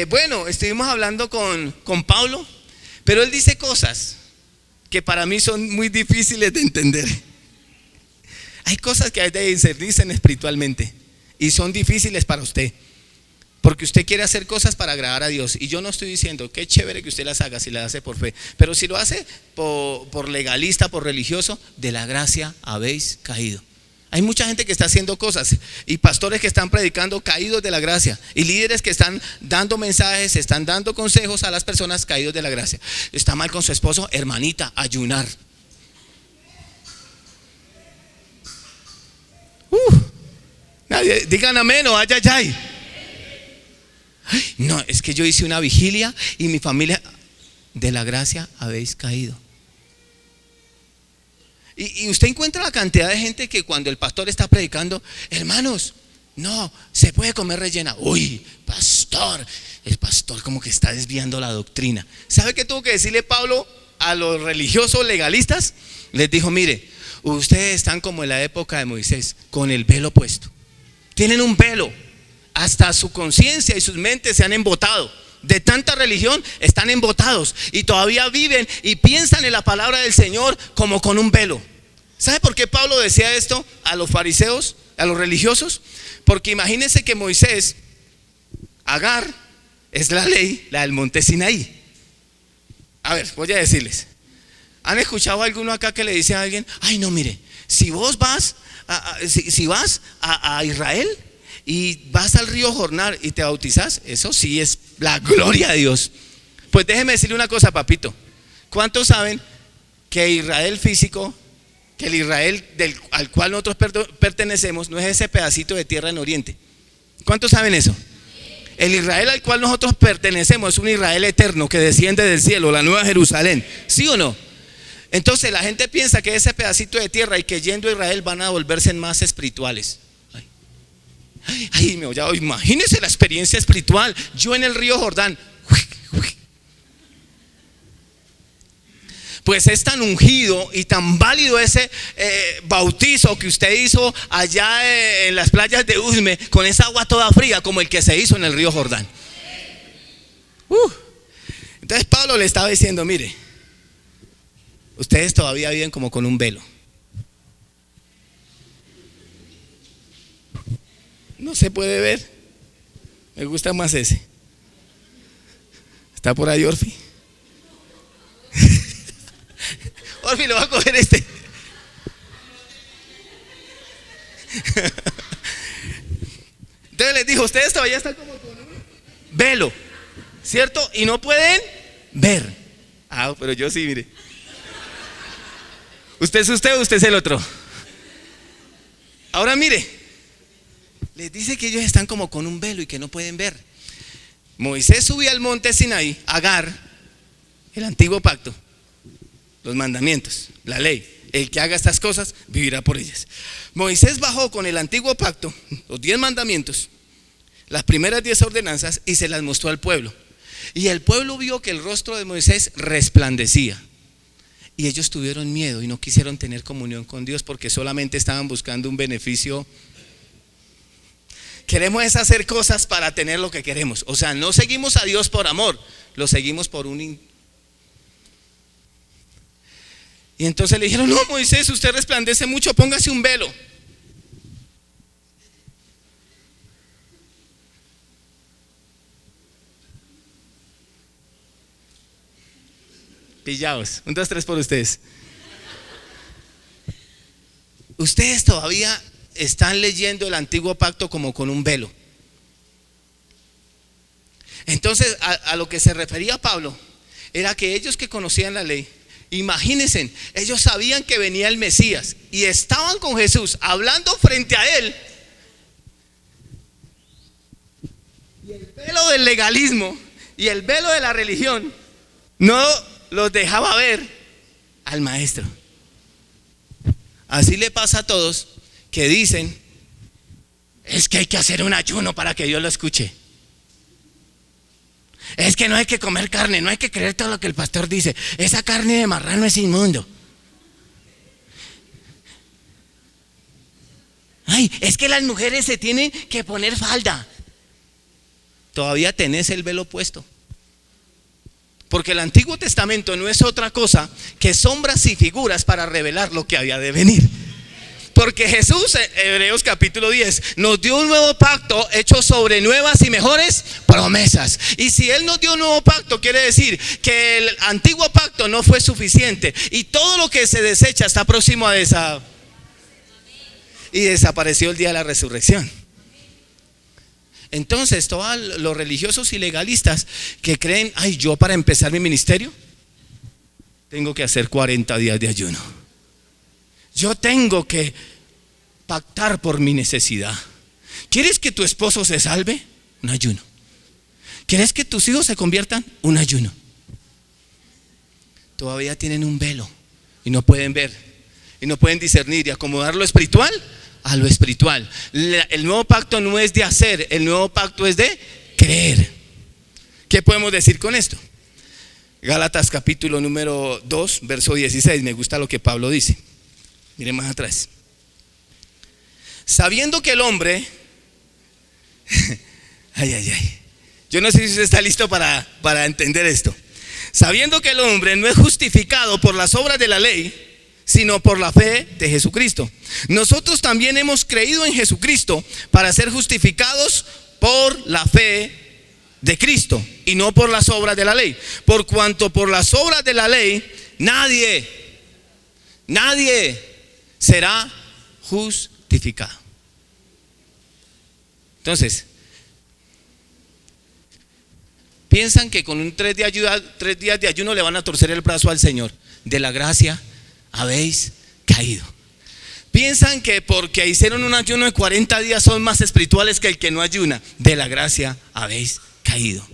bueno, estuvimos hablando con Pablo, pero él dice cosas que para mí son muy difíciles de entender. Hay cosas que hay de discernirse espiritualmente y son difíciles para usted, porque usted quiere hacer cosas para agradar a Dios. Y yo no estoy diciendo que es chévere que usted las haga si las hace por fe, pero si lo hace por legalista, por religioso, de la gracia habéis caído. Hay mucha gente que está haciendo cosas, y pastores que están predicando caídos de la gracia, y líderes que están dando mensajes, están dando consejos a las personas caídos de la gracia. Está mal con su esposo, hermanita, ayunar. Nadie, digan amén o ay, ay, ay. No, es que yo hice una vigilia y mi familia, de la gracia habéis caído. Y usted encuentra la cantidad de gente que cuando el pastor está predicando: hermanos, no, se puede comer rellena. Uy, pastor, el pastor como que está desviando la doctrina. ¿Sabe qué tuvo que decirle Pablo a los religiosos legalistas? Les dijo: mire, ustedes están como en la época de Moisés, con el velo puesto. Tienen un velo, hasta su conciencia y sus mentes se han embotado. De tanta religión están embotados y todavía viven y piensan en la palabra del Señor como con un velo. ¿Sabe por qué Pablo decía esto a los fariseos, a los religiosos? Porque imagínense que Moisés, Agar, es la ley, la del monte Sinaí. A ver, voy a decirles: ¿han escuchado a alguno acá que le dice a alguien: ay, no, mire, si vos vas si vas a Israel y vas al río Jordán y te bautizas, eso sí es la gloria de Dios? Pues déjeme decirle una cosa, papito. ¿Cuántos saben que Israel físico, que el Israel al cual nosotros pertenecemos, no es ese pedacito de tierra en Oriente? ¿Cuántos saben eso? El Israel al cual nosotros pertenecemos es un Israel eterno que desciende del cielo, la nueva Jerusalén. ¿Sí o no? Entonces la gente piensa que ese pedacito de tierra y que yendo a Israel van a volverse más espirituales. Ay, imagínense la experiencia espiritual. Yo en el río Jordán. Pues es tan ungido y tan válido ese bautizo que usted hizo allá en las playas de Usme, con esa agua toda fría, como el que se hizo en el río Jordán. Entonces Pablo le estaba diciendo: mire, ustedes todavía viven como con un velo. No se puede ver. Me gusta más ese. ¿Está por ahí Orfi? Orfi, lo va a coger este. Entonces les dijo: ustedes todavía están como con un velo, ¿cierto? Y no pueden ver. Ah, pero yo sí, mire. Usted es el otro. Ahora mire, les dice que ellos están como con un velo y que no pueden ver. Moisés subió al monte Sinaí, Agar, el antiguo pacto, los mandamientos, la ley, el que haga estas cosas vivirá por ellas. Moisés bajó con el antiguo pacto, los 10 mandamientos, las primeras 10 ordenanzas, y se las mostró al pueblo. Y el pueblo vio que el rostro de Moisés resplandecía. Y ellos tuvieron miedo y no quisieron tener comunión con Dios porque solamente estaban buscando un beneficio. Queremos es hacer cosas para tener lo que queremos. O sea, no seguimos a Dios por amor, lo seguimos por un... Y entonces le dijeron: no, Moisés, usted resplandece mucho, póngase un velo. Pillaos, 1, 2, 3 por ustedes. Ustedes todavía están leyendo el antiguo pacto como con un velo. Entonces a lo que se refería Pablo era que ellos que conocían la ley, imagínense, ellos sabían que venía el Mesías y estaban con Jesús hablando frente a él, y el velo del legalismo y el velo de la religión no los dejaba ver al maestro. Así le pasa a todos que dicen: es que hay que hacer un ayuno para que Dios lo escuche. Es que no hay que comer carne, no hay que creer todo lo que el pastor dice. Esa carne de marrano es inmundo. Ay, es que las mujeres se tienen que poner falda. Todavía tenés el velo puesto. Porque el Antiguo Testamento no es otra cosa que sombras y figuras para revelar lo que había de venir. Porque Jesús, Hebreos capítulo 10, nos dio un nuevo pacto hecho sobre nuevas y mejores promesas. Y si Él nos dio un nuevo pacto, quiere decir que el antiguo pacto no fue suficiente. Y todo lo que se desecha está próximo a y desapareció el día de la resurrección. Entonces todos los religiosos y legalistas que creen: ay, yo para empezar mi ministerio tengo que hacer 40 días de ayuno, yo tengo que pactar por mi necesidad. ¿Quieres que tu esposo se salve? Un ayuno. ¿Quieres que tus hijos se conviertan? Un ayuno. Todavía tienen un velo y no pueden ver y no pueden discernir y acomodar lo espiritual a lo espiritual. El nuevo pacto no es de hacer, el nuevo pacto es de creer. ¿Qué podemos decir con esto? Gálatas capítulo número 2, verso 16. Me gusta lo que Pablo dice. Miren más atrás. Sabiendo que el hombre yo no sé si usted está listo para entender esto. Sabiendo que el hombre no es justificado por las obras de la ley, sino por la fe de Jesucristo. Nosotros también hemos creído en Jesucristo para ser justificados por la fe de Cristo y no por las obras de la ley. Por cuanto por las obras de la ley nadie será justificado. Entonces, piensan que con un 3 días de ayuno le van a torcer el brazo al Señor. De la gracia habéis caído. Piensan que porque hicieron un ayuno de 40 días son más espirituales que el que no ayuna. De la gracia habéis caído.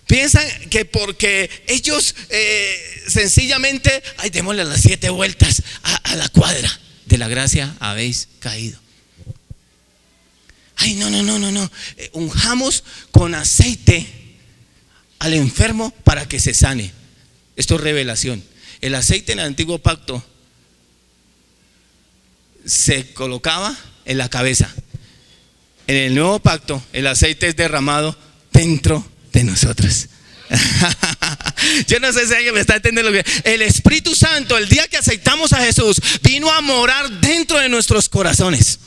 Piensan que porque ellos sencillamente, ay, démosle las 7 vueltas a la cuadra. De la gracia habéis caído. Ay, no. Unjamos con aceite al enfermo para que se sane. Esto es revelación. El aceite en el antiguo pacto se colocaba en la cabeza. En el nuevo pacto el aceite es derramado dentro de nosotros. Yo no sé si alguien me está entendiendo lo que el Espíritu Santo, el día que aceptamos a Jesús, vino a morar dentro de nuestros corazones.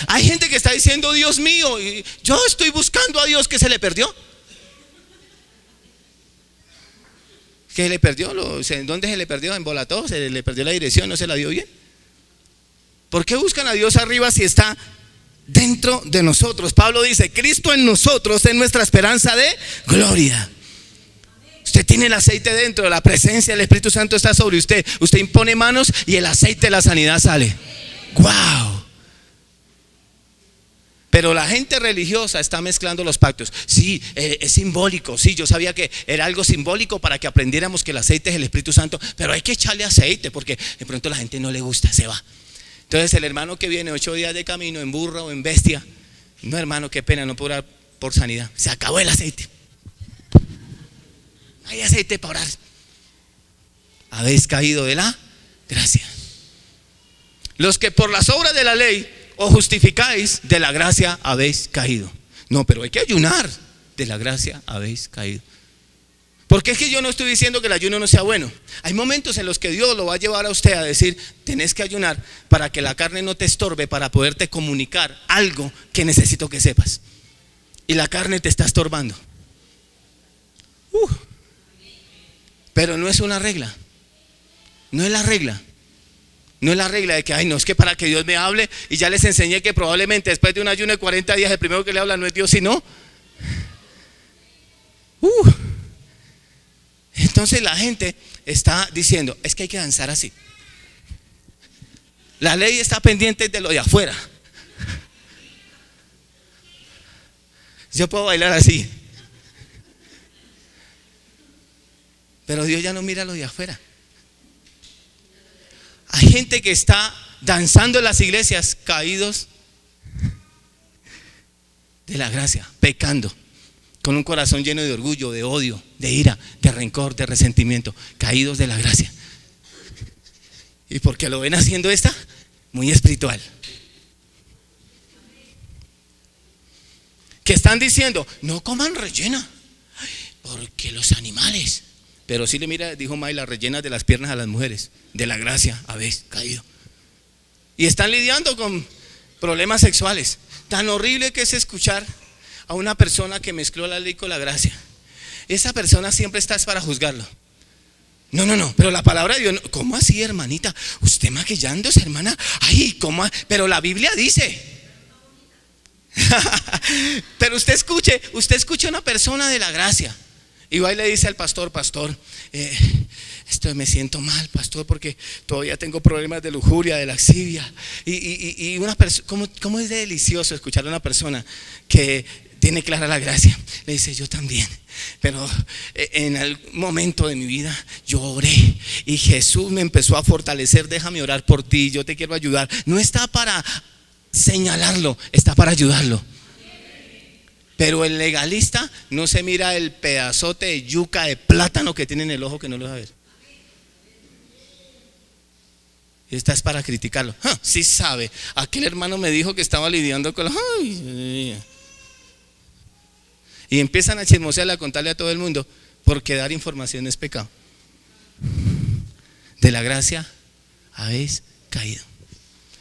Hay gente que está diciendo: Dios mío, yo estoy buscando a Dios. ¿Que se le perdió? ¿Qué le perdió? ¿Dónde se le perdió? ¿Embolató? ¿Se le perdió la dirección? ¿No se la dio bien? ¿Por qué buscan a Dios arriba si está dentro de nosotros? Pablo dice: Cristo en nosotros es nuestra esperanza de gloria. Usted tiene el aceite dentro, la presencia del Espíritu Santo está sobre usted. Usted impone manos y el aceite de la sanidad sale. ¡Wow! Pero la gente religiosa está mezclando los pactos. Sí, es simbólico. Sí, yo sabía que era algo simbólico para que aprendiéramos que el aceite es el Espíritu Santo, pero hay que echarle aceite porque de pronto a la gente no le gusta, se va. Entonces el hermano que viene 8 días de camino en burro o en bestia, no, hermano, qué pena, no puedo orar por sanidad. Se acabó el aceite. No hay aceite para orar. Habéis caído de la gracia. Los que por las obras de la ley os justificáis, de la gracia habéis caído. No, pero hay que ayunar. De la gracia habéis caído. Porque es que yo no estoy diciendo que el ayuno no sea bueno. Hay momentos en los que Dios lo va a llevar a usted a decir: tenés que ayunar para que la carne no te estorbe, para poderte comunicar algo que necesito que sepas. Y la carne te está estorbando. Pero no es una regla. No es la regla. No es la regla de que, ay, no, es que para que Dios me hable. Y ya les enseñé que probablemente después de un ayuno de 40 días el primero que le habla no es Dios, sino Entonces la gente está diciendo: es que hay que danzar así. La ley está pendiente de lo de afuera. Yo puedo bailar así, pero Dios ya no mira lo de afuera. Hay gente que está danzando en las iglesias caídos de la gracia, pecando, con un corazón lleno de orgullo, de odio, de ira, de rencor, de resentimiento, caídos de la gracia. ¿Y por qué lo ven haciendo esta? Muy espiritual. Que están diciendo: no coman rellena, porque los animales. Pero sí le mira, dijo May, las rellenas de las piernas a las mujeres. De la gracia habéis caído. Y están lidiando con problemas sexuales. Tan horrible que es escuchar a una persona que mezcló la ley con la gracia. Esa persona siempre está para juzgarlo. No, pero la palabra de Dios, ¿cómo así, hermanita? Usted maquillándose, hermana. Ay, ¿cómo? Pero la Biblia dice. Pero usted escuche a una persona de la gracia y va y le dice al pastor: pastor, me siento mal, pastor, porque todavía tengo problemas de lujuria, de laxivia. Y una persona, ¿cómo es de delicioso escuchar a una persona que tiene clara la gracia? Le dice: yo también, pero en algún momento de mi vida yo oré y Jesús me empezó a fortalecer. Déjame orar por ti, yo te quiero ayudar. No está para señalarlo, está para ayudarlo. Pero el legalista no se mira el pedazote de yuca, de plátano que tiene en el ojo, que no lo va a ver. Y esta es para criticarlo. Sí sabe, aquel hermano me dijo que estaba lidiando con los... Y empiezan a chismosearle, a contarle a todo el mundo, porque dar información es pecado. De la gracia habéis caído.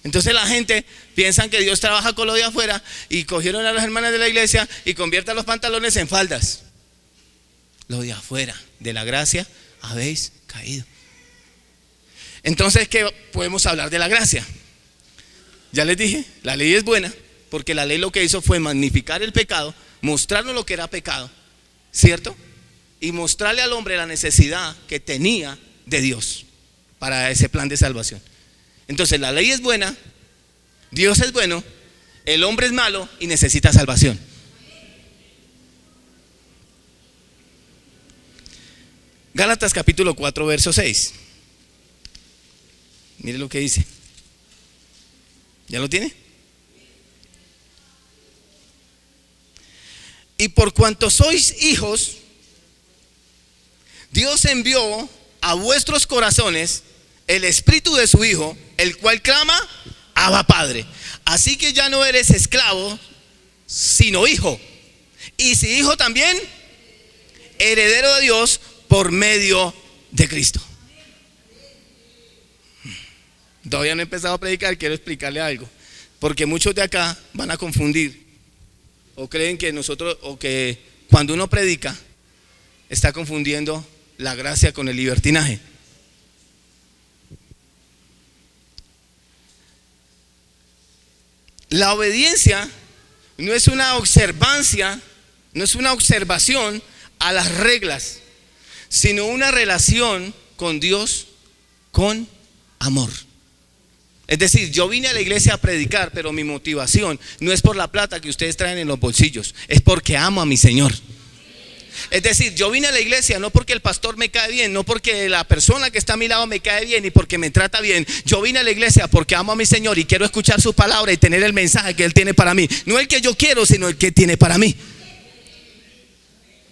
Entonces la gente piensa que Dios trabaja con lo de afuera, y cogieron a las hermanas de la iglesia y convierten los pantalones en faldas. Lo de afuera, de la gracia habéis caído. Entonces, ¿qué podemos hablar de la gracia? Ya les dije, la ley es buena, porque la ley lo que hizo fue magnificar el pecado, mostrarnos lo que era pecado, ¿cierto? Y mostrarle al hombre la necesidad que tenía de Dios para ese plan de salvación. Entonces la ley es buena, Dios es bueno, el hombre es malo y necesita salvación. Gálatas capítulo 4 verso 6. Mire lo que dice. ¿Ya lo tiene? Y por cuanto sois hijos, Dios envió a vuestros corazones el espíritu de su Hijo, el cual clama: Abba, Padre. Así que ya no eres esclavo, sino hijo. Y si hijo, también heredero de Dios por medio de Cristo. Todavía no he empezado a predicar, quiero explicarle algo, porque muchos de acá van a confundir o creen que nosotros, o que cuando uno predica está confundiendo la gracia con el libertinaje. La obediencia no es una observancia, no es una observación a las reglas, sino una relación con Dios con amor. Es decir, yo vine a la iglesia a predicar, pero mi motivación no es por la plata que ustedes traen en los bolsillos, es porque amo a mi Señor. Es decir, yo vine a la iglesia no porque el pastor me cae bien, no porque la persona que está a mi lado me cae bien y porque me trata bien. Yo vine a la iglesia porque amo a mi Señor y quiero escuchar su palabra y tener el mensaje que Él tiene para mí. No el que yo quiero, sino el que tiene para mí.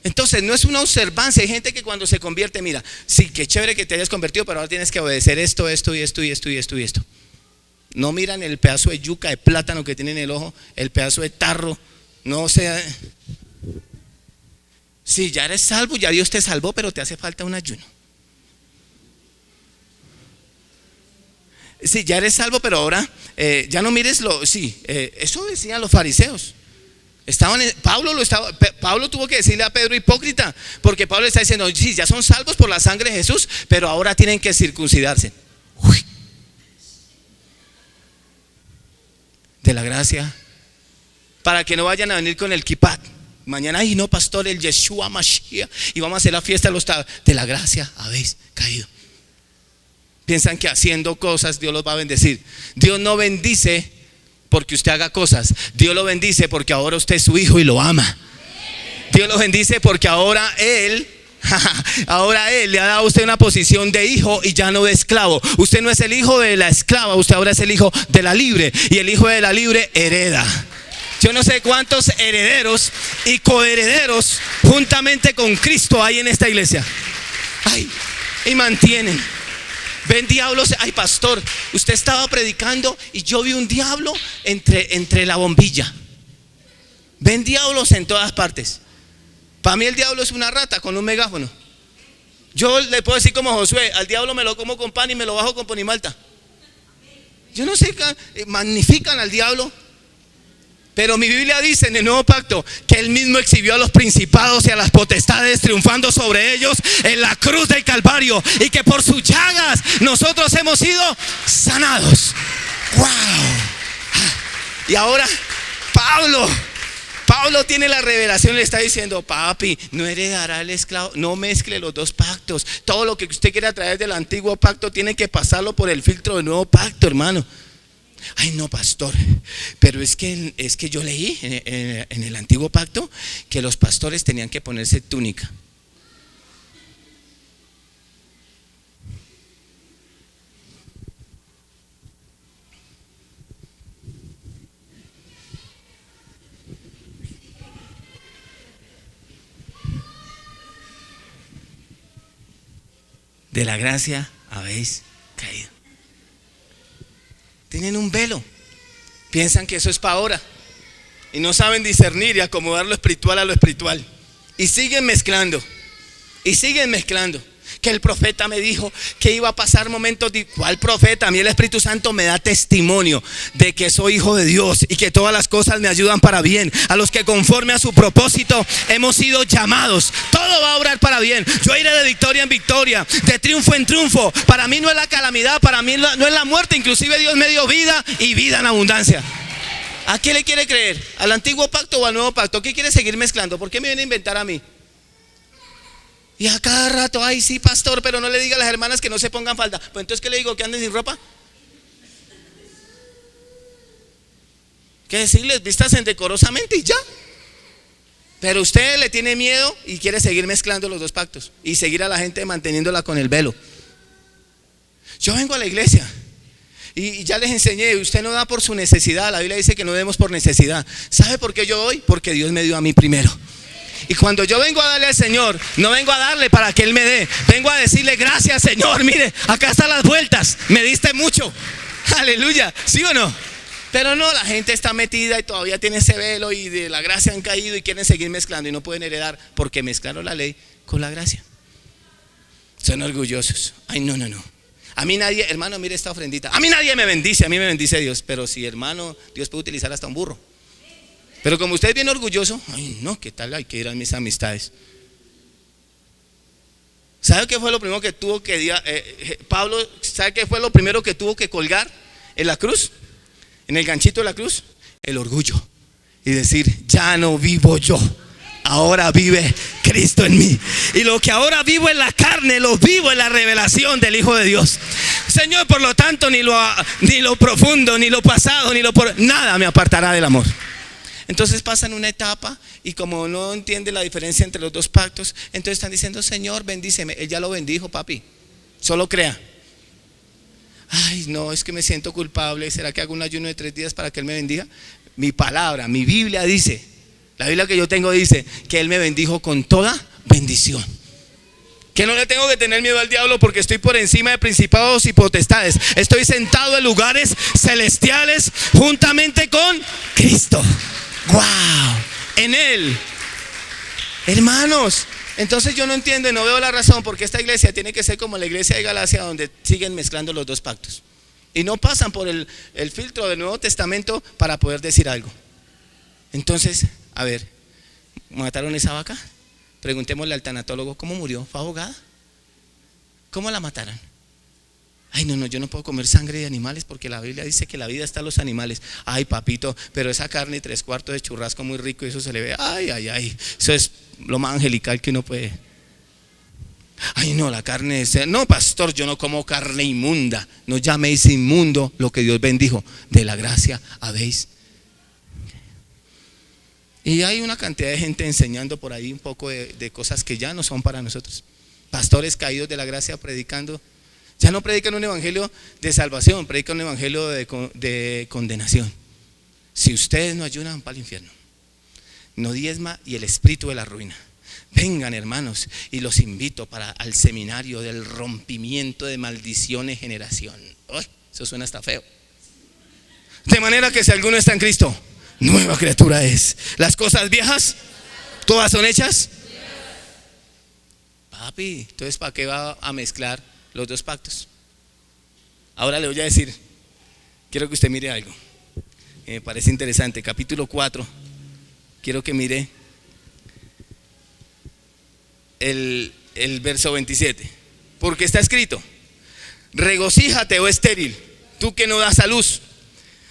Entonces no es una observancia. Hay gente que cuando se convierte, mira, sí, qué chévere que te hayas convertido, pero ahora tienes que obedecer esto, esto y esto y esto y esto y esto. No miran el pedazo de yuca, de plátano que tiene en el ojo, el pedazo de tarro. No sea... Si ya eres salvo, ya Dios te salvó, pero te hace falta un ayuno. Si ya eres salvo, pero ahora ya no mires lo... Sí, eso decían los fariseos. Pablo tuvo que decirle a Pedro hipócrita, porque Pablo está diciendo, sí, ya son salvos por la sangre de Jesús, pero ahora tienen que circuncidarse. Uy. De la gracia, para que no vayan a venir con el kipat. Mañana, ay no pastor, el Yeshua Mashiach, y vamos a hacer la fiesta de la gracia, habéis caído. Piensan que haciendo cosas Dios los va a bendecir. Dios no bendice porque usted haga cosas. Dios lo bendice porque ahora usted es su hijo y lo ama. Dios lo bendice porque ahora Él le ha dado a usted una posición de hijo y ya no de esclavo. Usted no es el hijo de la esclava, usted ahora es el hijo de la libre, y el hijo de la libre hereda. Yo no sé cuántos herederos y coherederos juntamente con Cristo hay en esta iglesia. Ay, y mantienen. Ven diablos. Ay pastor, usted estaba predicando y yo vi un diablo entre la bombilla. Ven diablos en todas partes. Para mí el diablo es una rata con un megáfono. Yo le puedo decir como Josué, al diablo me lo como con pan y me lo bajo con ponimalta. Yo no sé, magnifican al diablo. Pero mi Biblia dice en el Nuevo Pacto que Él mismo exhibió a los principados y a las potestades, triunfando sobre ellos en la cruz del Calvario, y que por sus llagas nosotros hemos sido sanados. ¡Wow! Y ahora Pablo tiene la revelación, le está diciendo, papi, no heredará el esclavo. No mezcle los dos pactos. Todo lo que usted quiera traer del antiguo pacto tiene que pasarlo por el filtro del nuevo pacto, hermano. Ay no pastor, pero es que yo leí en el antiguo pacto que los pastores tenían que ponerse túnica. De la gracia habéis caído. Tienen un velo, piensan que eso es para ahora y no saben discernir y acomodar lo espiritual a lo espiritual, y siguen mezclando que el profeta me dijo que iba a pasar momentos de... ¿Cuál profeta? A mí el Espíritu Santo me da testimonio de que soy hijo de Dios y que todas las cosas me ayudan para bien. A los que conforme a su propósito hemos sido llamados, todo va a obrar para bien. Yo iré de victoria en victoria, de triunfo en triunfo. Para mí no es la calamidad, para mí no es la muerte. Inclusive Dios me dio vida y vida en abundancia. ¿A qué le quiere creer? ¿Al antiguo pacto o al nuevo pacto? ¿Qué quiere seguir mezclando? ¿Por qué me viene a inventar a mí? Y a cada rato, ay sí pastor, pero no le diga a las hermanas que no se pongan falda. Pues entonces ¿qué le digo? ¿Que anden sin ropa? ¿Qué decirles? Vístanse decorosamente y ya. Pero usted le tiene miedo y quiere seguir mezclando los dos pactos y seguir a la gente manteniéndola con el velo. Yo vengo a la iglesia y ya les enseñé, usted no da por su necesidad. La Biblia dice que no demos por necesidad. ¿Sabe por qué yo doy? Porque Dios me dio a mí primero. Y cuando yo vengo a darle al Señor, no vengo a darle para que Él me dé, vengo a decirle gracias Señor, mire, acá están las vueltas, me diste mucho, aleluya, ¿sí o no? Pero no, la gente está metida y todavía tiene ese velo y de la gracia han caído y quieren seguir mezclando y no pueden heredar porque mezclaron la ley con la gracia. Son orgullosos. Ay no. A mí nadie, hermano, mire esta ofrendita, a mí nadie me bendice, a mí me bendice Dios. Pero si hermano, Dios puede utilizar hasta un burro. Pero como usted es bien orgulloso, ay no, ¿qué tal? Hay que ir a mis amistades. ¿Sabe qué fue lo primero que tuvo que Pablo, sabe qué fue lo primero que tuvo que colgar en la cruz? En el ganchito de la cruz, el orgullo. Y decir, ya no vivo yo, ahora vive Cristo en mí. Y lo que ahora vivo en la carne, lo vivo en la revelación del Hijo de Dios. Señor, por lo tanto, ni lo profundo, ni lo pasado, nada me apartará del amor. Entonces pasan una etapa y como no entienden la diferencia entre los dos pactos, entonces están diciendo: Señor, bendíceme. Él ya lo bendijo, papi, solo crea. Ay, no, es que me siento culpable. ¿Será que hago un ayuno de 3 días para que Él me bendiga? Mi palabra, mi Biblia dice, la Biblia que yo tengo dice que Él me bendijo con toda bendición. Que no le tengo que tener miedo al diablo porque estoy por encima de principados y potestades. Estoy sentado en lugares celestiales juntamente con Cristo. ¡Wow! En Él. Hermanos, entonces yo no entiendo y no veo la razón porque esta iglesia tiene que ser como la iglesia de Galacia, donde siguen mezclando los dos pactos y no pasan por el filtro del Nuevo Testamento para poder decir algo. Entonces, a ver, ¿mataron esa vaca? Preguntémosle al tanatólogo: ¿cómo murió? ¿Fue ahogada? ¿Cómo la mataron? Ay, no, yo no puedo comer sangre de animales porque la Biblia dice que la vida está en los animales. Ay, papito, pero esa carne y 3/4 de churrasco muy rico y eso se le ve. Ay, eso es lo más angelical que uno puede. Ay, no, la carne es... No, pastor, yo no como carne inmunda. No llaméis inmundo lo que Dios bendijo. De la gracia habéis. Y hay una cantidad de gente enseñando por ahí un poco de cosas que ya no son para nosotros. Pastores caídos de la gracia predicando. Ya no predican un evangelio de salvación, predican un evangelio de condenación. Si ustedes no ayunan, para el infierno. No diezma y el espíritu de la ruina. Vengan, hermanos, y los invito al seminario del rompimiento de maldiciones generación. Uy, eso suena hasta feo. De manera que si alguno está en Cristo, nueva criatura es. Las cosas viejas, todas son hechas. Papi, entonces ¿para qué va a mezclar los dos pactos? Ahora le voy a decir, quiero que usted mire algo, me parece interesante. Capítulo 4, quiero que mire el verso 27. Porque está escrito: regocíjate, oh estéril, tú que no das a luz,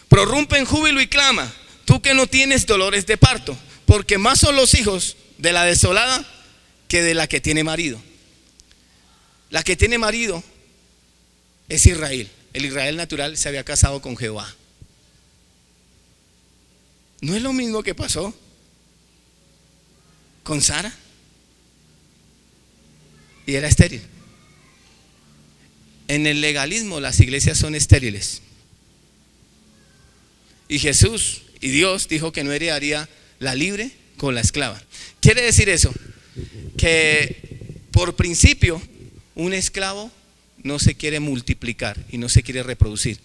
prorrumpe en júbilo y clama, tú que no tienes dolores de parto, porque más son los hijos de la desolada que de la que tiene marido. La que tiene marido es Israel. El Israel natural se había casado con Jehová. ¿No es lo mismo que pasó con Sara? Y era estéril. En el legalismo las iglesias son estériles. Y Jesús y Dios dijo que no heredaría la libre con la esclava. Quiere decir eso, que por principio un esclavo no se quiere multiplicar y no se quiere reproducir.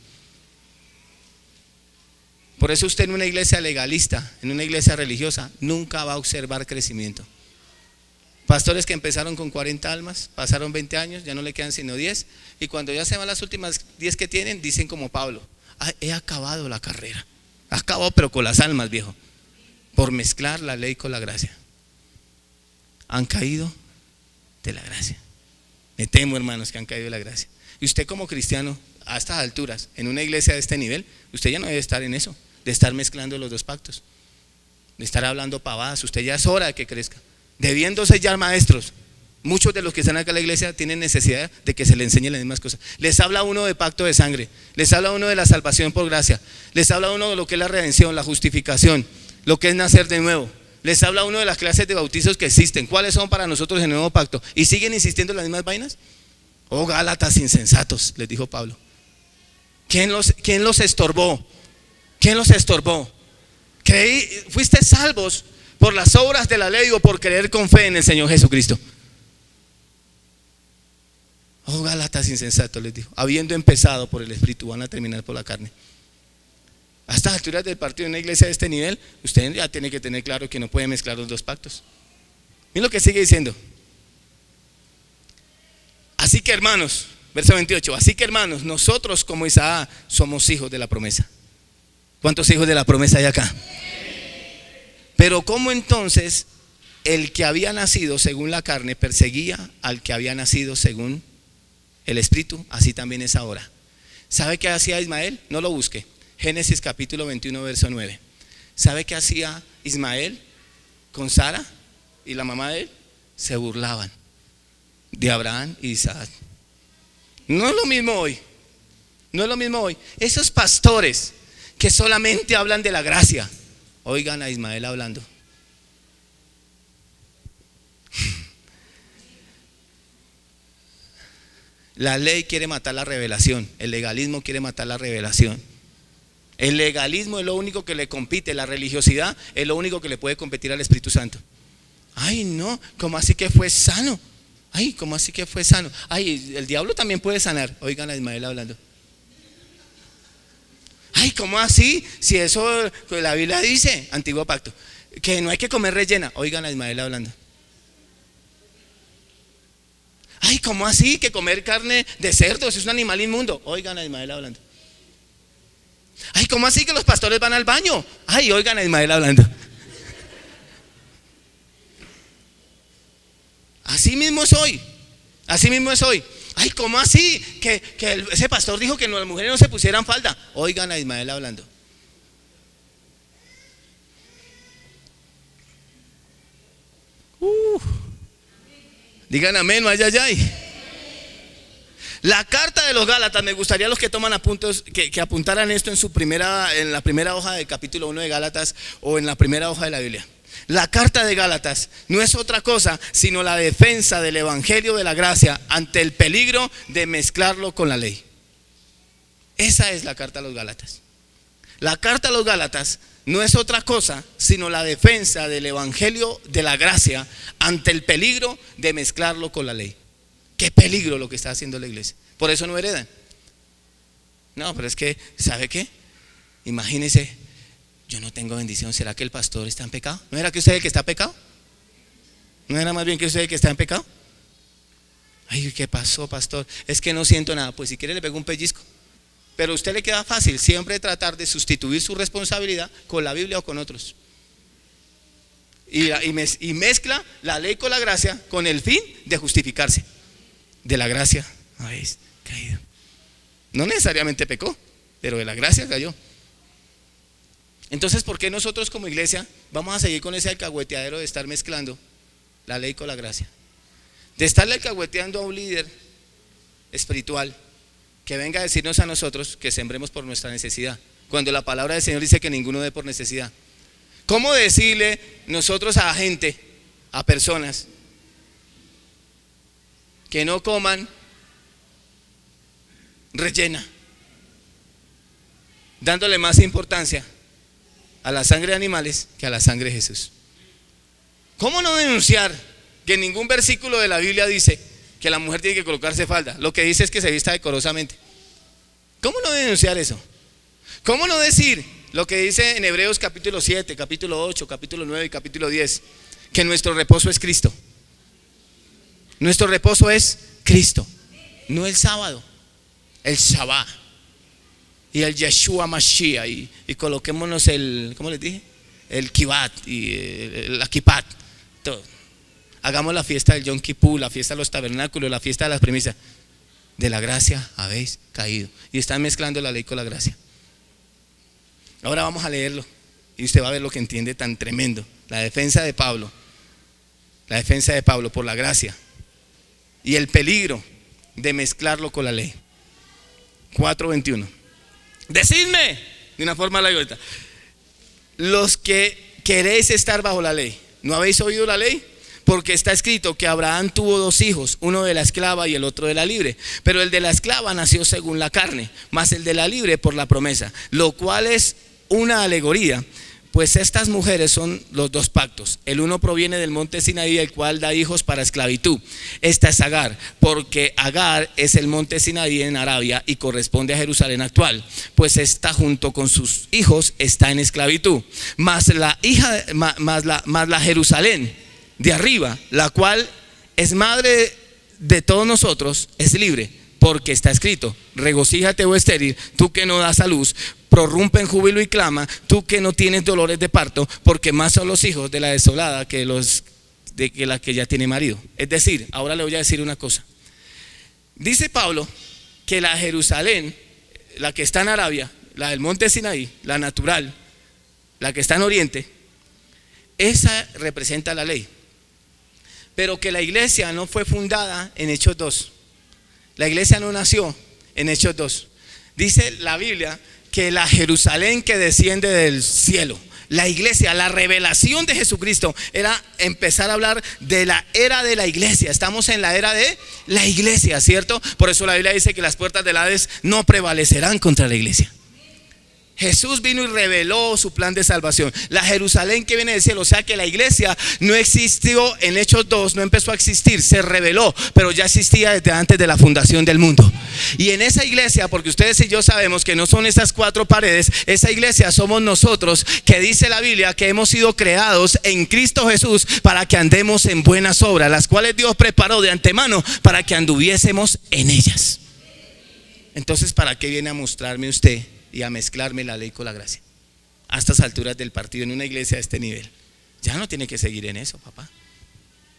Por eso usted en una iglesia legalista, en una iglesia religiosa, nunca va a observar crecimiento. Pastores que empezaron con 40 almas, pasaron 20 años, ya no le quedan sino 10, y cuando ya se van las últimas 10 que tienen, dicen como Pablo: he acabado la carrera. Acabado pero con las almas, viejo, por mezclar la ley con la gracia. Han caído de la gracia. Me temo, hermanos, que han caído de la gracia. Y usted como cristiano, a estas alturas, en una iglesia de este nivel, usted ya no debe estar en eso, de estar mezclando los dos pactos, de estar hablando pavadas. Usted ya es hora de que crezca, debiéndose ya maestros. Muchos de los que están acá en la iglesia tienen necesidad de que se les enseñen las mismas cosas. Les habla uno de pacto de sangre, les habla uno de la salvación por gracia, les habla uno de lo que es la redención, la justificación, lo que es nacer de nuevo. Les habla uno de las clases de bautizos que existen, cuáles son para nosotros el nuevo pacto, y siguen insistiendo en las mismas vainas. Oh, Gálatas insensatos, les dijo Pablo. ¿Quién los estorbó? ¿Quién los estorbó? ¿Fuiste salvos por las obras de la ley o por creer con fe en el Señor Jesucristo? Oh, Gálatas insensatos, les dijo. Habiendo empezado por el Espíritu, van a terminar por la carne. A estas alturas del partido en una iglesia de este nivel, usted ya tiene que tener claro que no puede mezclar los dos pactos. Miren lo que sigue diciendo. Así que, hermanos, verso 28, así que, hermanos, nosotros como Isaac somos hijos de la promesa. ¿Cuántos hijos de la promesa hay acá? Pero ¿cómo entonces el que había nacido según la carne perseguía al que había nacido según el Espíritu? Así también es ahora. ¿Sabe qué hacía Ismael? No lo busque. Génesis capítulo 21 verso 9. ¿Sabe qué hacía Ismael con Sara y la mamá de él? Se burlaban de Abraham y Isaac. No es lo mismo hoy. No es lo mismo hoy. Esos pastores que solamente hablan de la gracia, oigan a Ismael hablando. La ley quiere matar la revelación, el legalismo quiere matar la revelación. El legalismo es lo único que le compite, la religiosidad es lo único que le puede competir al Espíritu Santo. Ay, no, ¿cómo así que fue sano? Ay, ¿cómo así que fue sano? Ay, el diablo también puede sanar. Oigan a Ismael hablando. Ay, ¿cómo así? Si eso pues, la Biblia dice, antiguo pacto, que no hay que comer rellena. Oigan a Ismael hablando. Ay, ¿cómo así? Que comer carne de cerdo, eso es un animal inmundo. Oigan a Ismael hablando. Ay, ¿cómo así que los pastores van al baño? Ay, oigan a Ismael hablando. Así mismo es hoy. Así mismo es hoy. Ay, ¿cómo así? Que ese pastor dijo que las mujeres no se pusieran falda. Oigan a Ismael hablando. Digan amén, ay, ay, ay. La carta de los Gálatas, me gustaría los que toman apuntes que apuntaran esto en la primera hoja del capítulo 1 de Gálatas o en la primera hoja de la Biblia. La carta de Gálatas no es otra cosa sino la defensa del evangelio de la gracia ante el peligro de mezclarlo con la ley. Esa es la carta a los Gálatas. La carta a los Gálatas no es otra cosa sino la defensa del evangelio de la gracia ante el peligro de mezclarlo con la ley. Qué peligro lo que está haciendo la iglesia. Por eso no heredan. No, pero es que, ¿sabe qué? Imagínese, yo no tengo bendición. ¿Será que el pastor está en pecado? ¿No era que usted el que está en pecado? ¿No era más bien que usted el que está en pecado? Ay, ¿qué pasó, pastor? Es que no siento nada. Pues si quiere le pego un pellizco. Pero a usted le queda fácil siempre tratar de sustituir su responsabilidad con la Biblia o con otros. Y mezcla la ley con la gracia con el fin de justificarse. De la gracia habéis caído. No necesariamente pecó, pero de la gracia cayó. Entonces, ¿por qué nosotros como iglesia vamos a seguir con ese alcahueteadero de estar mezclando la ley con la gracia? De estarle alcahueteando a un líder espiritual que venga a decirnos a nosotros que sembremos por nuestra necesidad, cuando la palabra del Señor dice que ninguno dé por necesidad. ¿Cómo decirle nosotros a gente, a personas, que no coman rellena, dándole más importancia a la sangre de animales que a la sangre de Jesús? ¿Cómo no denunciar que en ningún versículo de la Biblia dice que la mujer tiene que colocarse falda? Lo que dice es que se vista decorosamente. ¿Cómo no denunciar eso? ¿Cómo no decir lo que dice en Hebreos capítulo 7, capítulo 8, capítulo 9 y capítulo 10? Que nuestro reposo es Cristo. Nuestro reposo es Cristo, no el sábado, el Shabbat y el Yeshua Mashiach y coloquémonos el, ¿cómo les dije? El Kibat y el Akipat, todo. Hagamos la fiesta del Yom Kippur, la fiesta de los tabernáculos, la fiesta de las primicias. De la gracia habéis caído. Y están mezclando la ley con la gracia. Ahora vamos a leerlo y usted va a ver lo que entiende tan tremendo. La defensa de Pablo por la gracia y el peligro de mezclarlo con la ley. 4:21. Decidme de una forma larga, los que queréis estar bajo la ley, ¿no habéis oído la ley? Porque está escrito que Abraham tuvo 2 hijos, uno de la esclava y el otro de la libre. Pero el de la esclava nació según la carne, mas el de la libre por la promesa, lo cual es una alegoría. Pues estas mujeres son los 2 pactos. El uno proviene del monte Sinaí, el cual da hijos para esclavitud. Esta es Agar, porque Agar es el monte Sinaí en Arabia y corresponde a Jerusalén actual. Pues esta junto con sus hijos está en esclavitud. Mas la Jerusalén de arriba, la cual es madre de todos nosotros, es libre. Porque está escrito: regocíjate, oh estéril, tú que no das a luz, prorrumpe en júbilo y clama, tú que no tienes dolores de parto, porque más son los hijos de la desolada que la que ya tiene marido. Es decir, ahora le voy a decir una cosa. Dice Pablo que la Jerusalén, la que está en Arabia, la del monte Sinaí, la natural, la que está en Oriente, esa representa la ley. Pero que la iglesia no fue fundada en Hechos 2. La iglesia no nació en Hechos 2. Dice la Biblia que la Jerusalén que desciende del cielo, la iglesia, la revelación de Jesucristo era empezar a hablar de la era de la iglesia. Estamos en la era de la iglesia, ¿cierto? Por eso la Biblia dice que las puertas del Hades no prevalecerán contra la iglesia. Jesús vino y reveló su plan de salvación. La Jerusalén que viene del cielo, o sea que la iglesia no existió en Hechos 2, no empezó a existir, se reveló, pero ya existía desde antes de la fundación del mundo. Y en esa iglesia, porque ustedes y yo sabemos que no son esas cuatro paredes, esa iglesia somos nosotros, que dice la Biblia que hemos sido creados en Cristo Jesús para que andemos en buenas obras, las cuales Dios preparó de antemano para que anduviésemos en ellas. Entonces, ¿para qué viene a mostrarme usted y a mezclarme la ley con la gracia a estas alturas del partido en una iglesia de este nivel? Ya no tiene que seguir en eso, papá.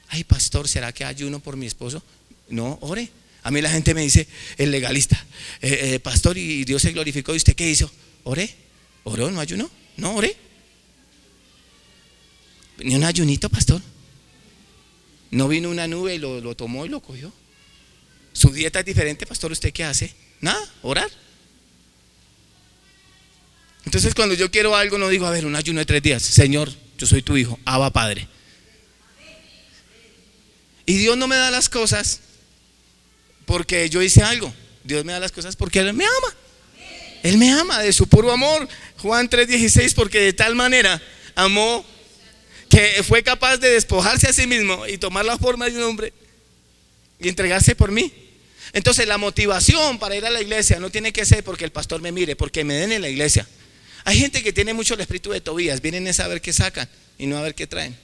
Ay, pastor, ¿será que ayuno por mi esposo? No, ore. A mí la gente me dice, el legalista, pastor, y Dios se glorificó, ¿y usted qué hizo? Oré. ¿Oró? ¿No ayunó? No, oré. Ni un ayunito, pastor. No vino una nube y lo tomó y lo cogió. Su dieta es diferente, pastor. ¿Usted qué hace? Nada, orar. Entonces cuando yo quiero algo no digo, a ver, un ayuno de 3 días. Señor, yo soy tu hijo, Abba Padre. Y Dios no me da las cosas porque yo hice algo. Dios me da las cosas porque Él me ama. Él me ama de su puro amor. Juan 3:16, porque de tal manera amó que fue capaz de despojarse a sí mismo y tomar la forma de un hombre y entregarse por mí. Entonces la motivación para ir a la iglesia no tiene que ser porque el pastor me mire, porque me den en la iglesia. Hay gente que tiene mucho el espíritu de Tobías, vienen a saber qué sacan y no a ver qué traen.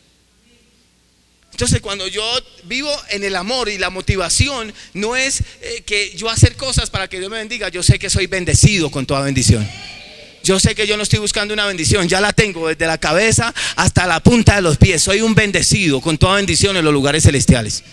Entonces cuando yo vivo en el amor y la motivación no es que yo hacer cosas para que Dios me bendiga, yo sé que soy bendecido con toda bendición. Yo sé que yo no estoy buscando una bendición, ya la tengo desde la cabeza hasta la punta de los pies. Soy un bendecido con toda bendición en los lugares celestiales.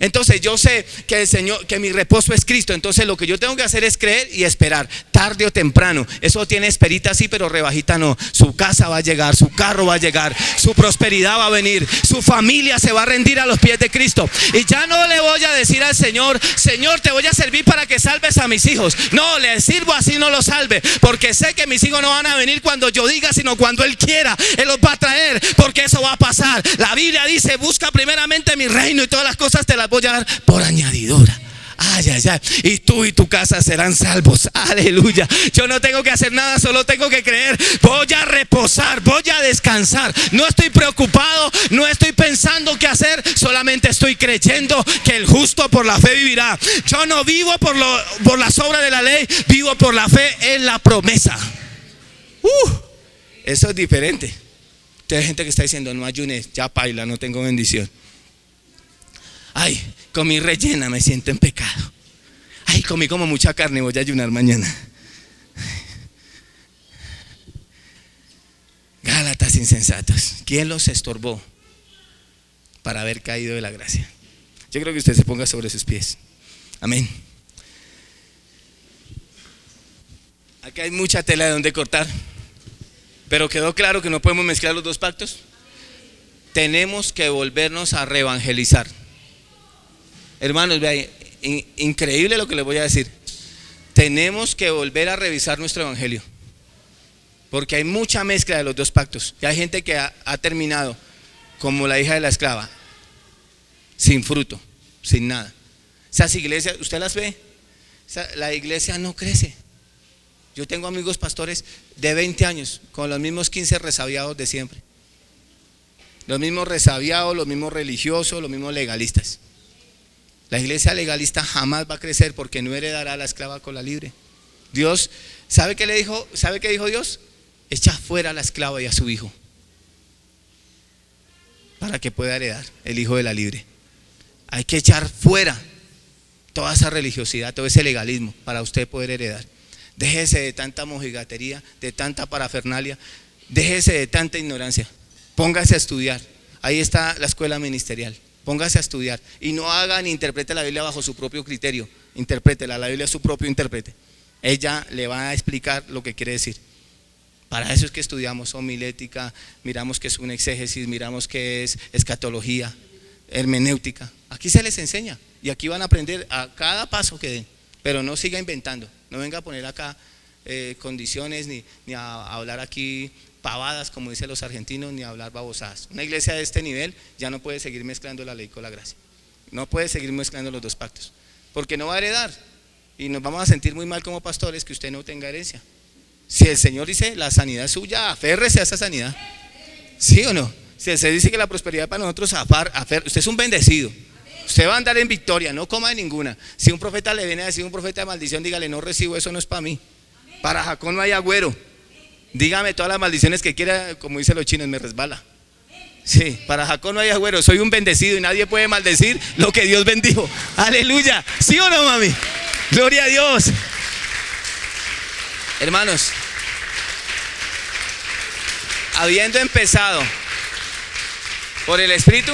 Entonces yo sé que el Señor, que mi reposo es Cristo. Entonces lo que yo tengo que hacer es creer y esperar, tarde o temprano. Eso tiene esperita sí, pero rebajita no. Su casa va a llegar, su carro va a llegar, su prosperidad va a venir, su familia se va a rendir a los pies de Cristo. Y ya no le voy a decir al Señor, Señor, te voy a servir para que salves a mis hijos. No, le sirvo así no los salve, porque sé que mis hijos no van a venir cuando yo diga, sino cuando Él quiera. Él los va a traer, porque eso va a pasar. La Biblia dice, busca primeramente mi reino y todas las cosas te las voy a dar por añadidura. Ay, ay, ay. Y tú y tu casa serán salvos. Aleluya. Yo no tengo que hacer nada, solo tengo que creer. Voy a reposar, voy a descansar. No estoy preocupado, no estoy pensando qué hacer, solamente estoy creyendo que el justo por la fe vivirá. Yo no vivo por las obras de la ley, vivo por la fe en la promesa. Eso es diferente. Entonces hay gente que está diciendo, no ayunes, ya paila, no tengo bendición. Ay, comí rellena, me siento en pecado. Ay, comí como mucha carne, voy a ayunar mañana. Gálatas insensatos, ¿quién los estorbó para haber caído de la gracia? Yo creo que usted se ponga sobre sus pies. Amén. Aquí hay mucha tela de donde cortar, pero quedó claro que no podemos mezclar los dos pactos. Tenemos que volvernos a reevangelizar. Hermanos, vean, increíble lo que les voy a decir. Tenemos que volver a revisar nuestro evangelio, porque hay mucha mezcla de los dos pactos. Y hay gente que ha terminado como la hija de la esclava, sin fruto, sin nada. Esas iglesias, ¿usted las ve? La iglesia no crece. Yo tengo amigos pastores de 20 años con los mismos 15 resabiados de siempre. Los mismos resabiados, los mismos religiosos, los mismos legalistas. La iglesia legalista jamás va a crecer porque no heredará a la esclava con la libre. Dios, ¿sabe qué le dijo? ¿Sabe qué dijo Dios? Echa fuera a la esclava y a su hijo para que pueda heredar el hijo de la libre. Hay que echar fuera toda esa religiosidad, todo ese legalismo para usted poder heredar. Déjese de tanta mojigatería, de tanta parafernalia, déjese de tanta ignorancia. Póngase a estudiar. Ahí está la escuela ministerial. Póngase a estudiar y no haga ni interprete la Biblia bajo su propio criterio. Interprétela, la Biblia es su propio intérprete. Ella le va a explicar lo que quiere decir. Para eso es que estudiamos homilética, miramos que es un exégesis, miramos que es escatología, hermenéutica. Aquí se les enseña y aquí van a aprender a cada paso que den, pero no siga inventando. No venga a poner acá condiciones ni a hablar aquí pavadas, como dicen los argentinos, ni a hablar babosadas. Una iglesia de este nivel ya no puede seguir mezclando la ley con la gracia. No puede seguir mezclando los dos pactos, porque no va a heredar y nos vamos a sentir muy mal como pastores que usted no tenga herencia. Si el Señor dice la sanidad es suya, aférrese a esa sanidad. ¿Sí o no? Si el Señor dice que la prosperidad para nosotros, usted es un bendecido. Usted va a andar en victoria, no coma de ninguna. Si un profeta le viene a decir un profeta de maldición, dígale, no recibo, eso no es para mí. Para Jacob no hay agüero. Dígame todas las maldiciones que quiera, como dicen los chinos, me resbala. Sí, para Jacob no hay agüero, soy un bendecido y nadie puede maldecir lo que Dios bendijo. Aleluya. ¿Sí o no, mami? Gloria a Dios. Hermanos, habiendo empezado por el Espíritu,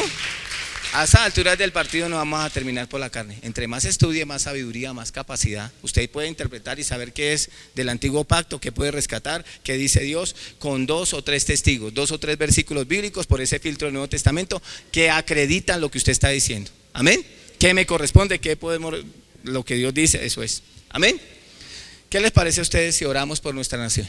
a esas alturas del partido no vamos a terminar por la carne. Entre más estudie, más sabiduría, más capacidad. Usted puede interpretar y saber qué es del antiguo pacto, qué puede rescatar, qué dice Dios, con 2 o 3 testigos, 2 o 3 versículos bíblicos por ese filtro del Nuevo Testamento que acreditan lo que usted está diciendo. Amén. ¿Qué me corresponde? ¿Qué podemos? Lo que Dios dice, eso es. Amén. ¿Qué les parece a ustedes si oramos por nuestra nación?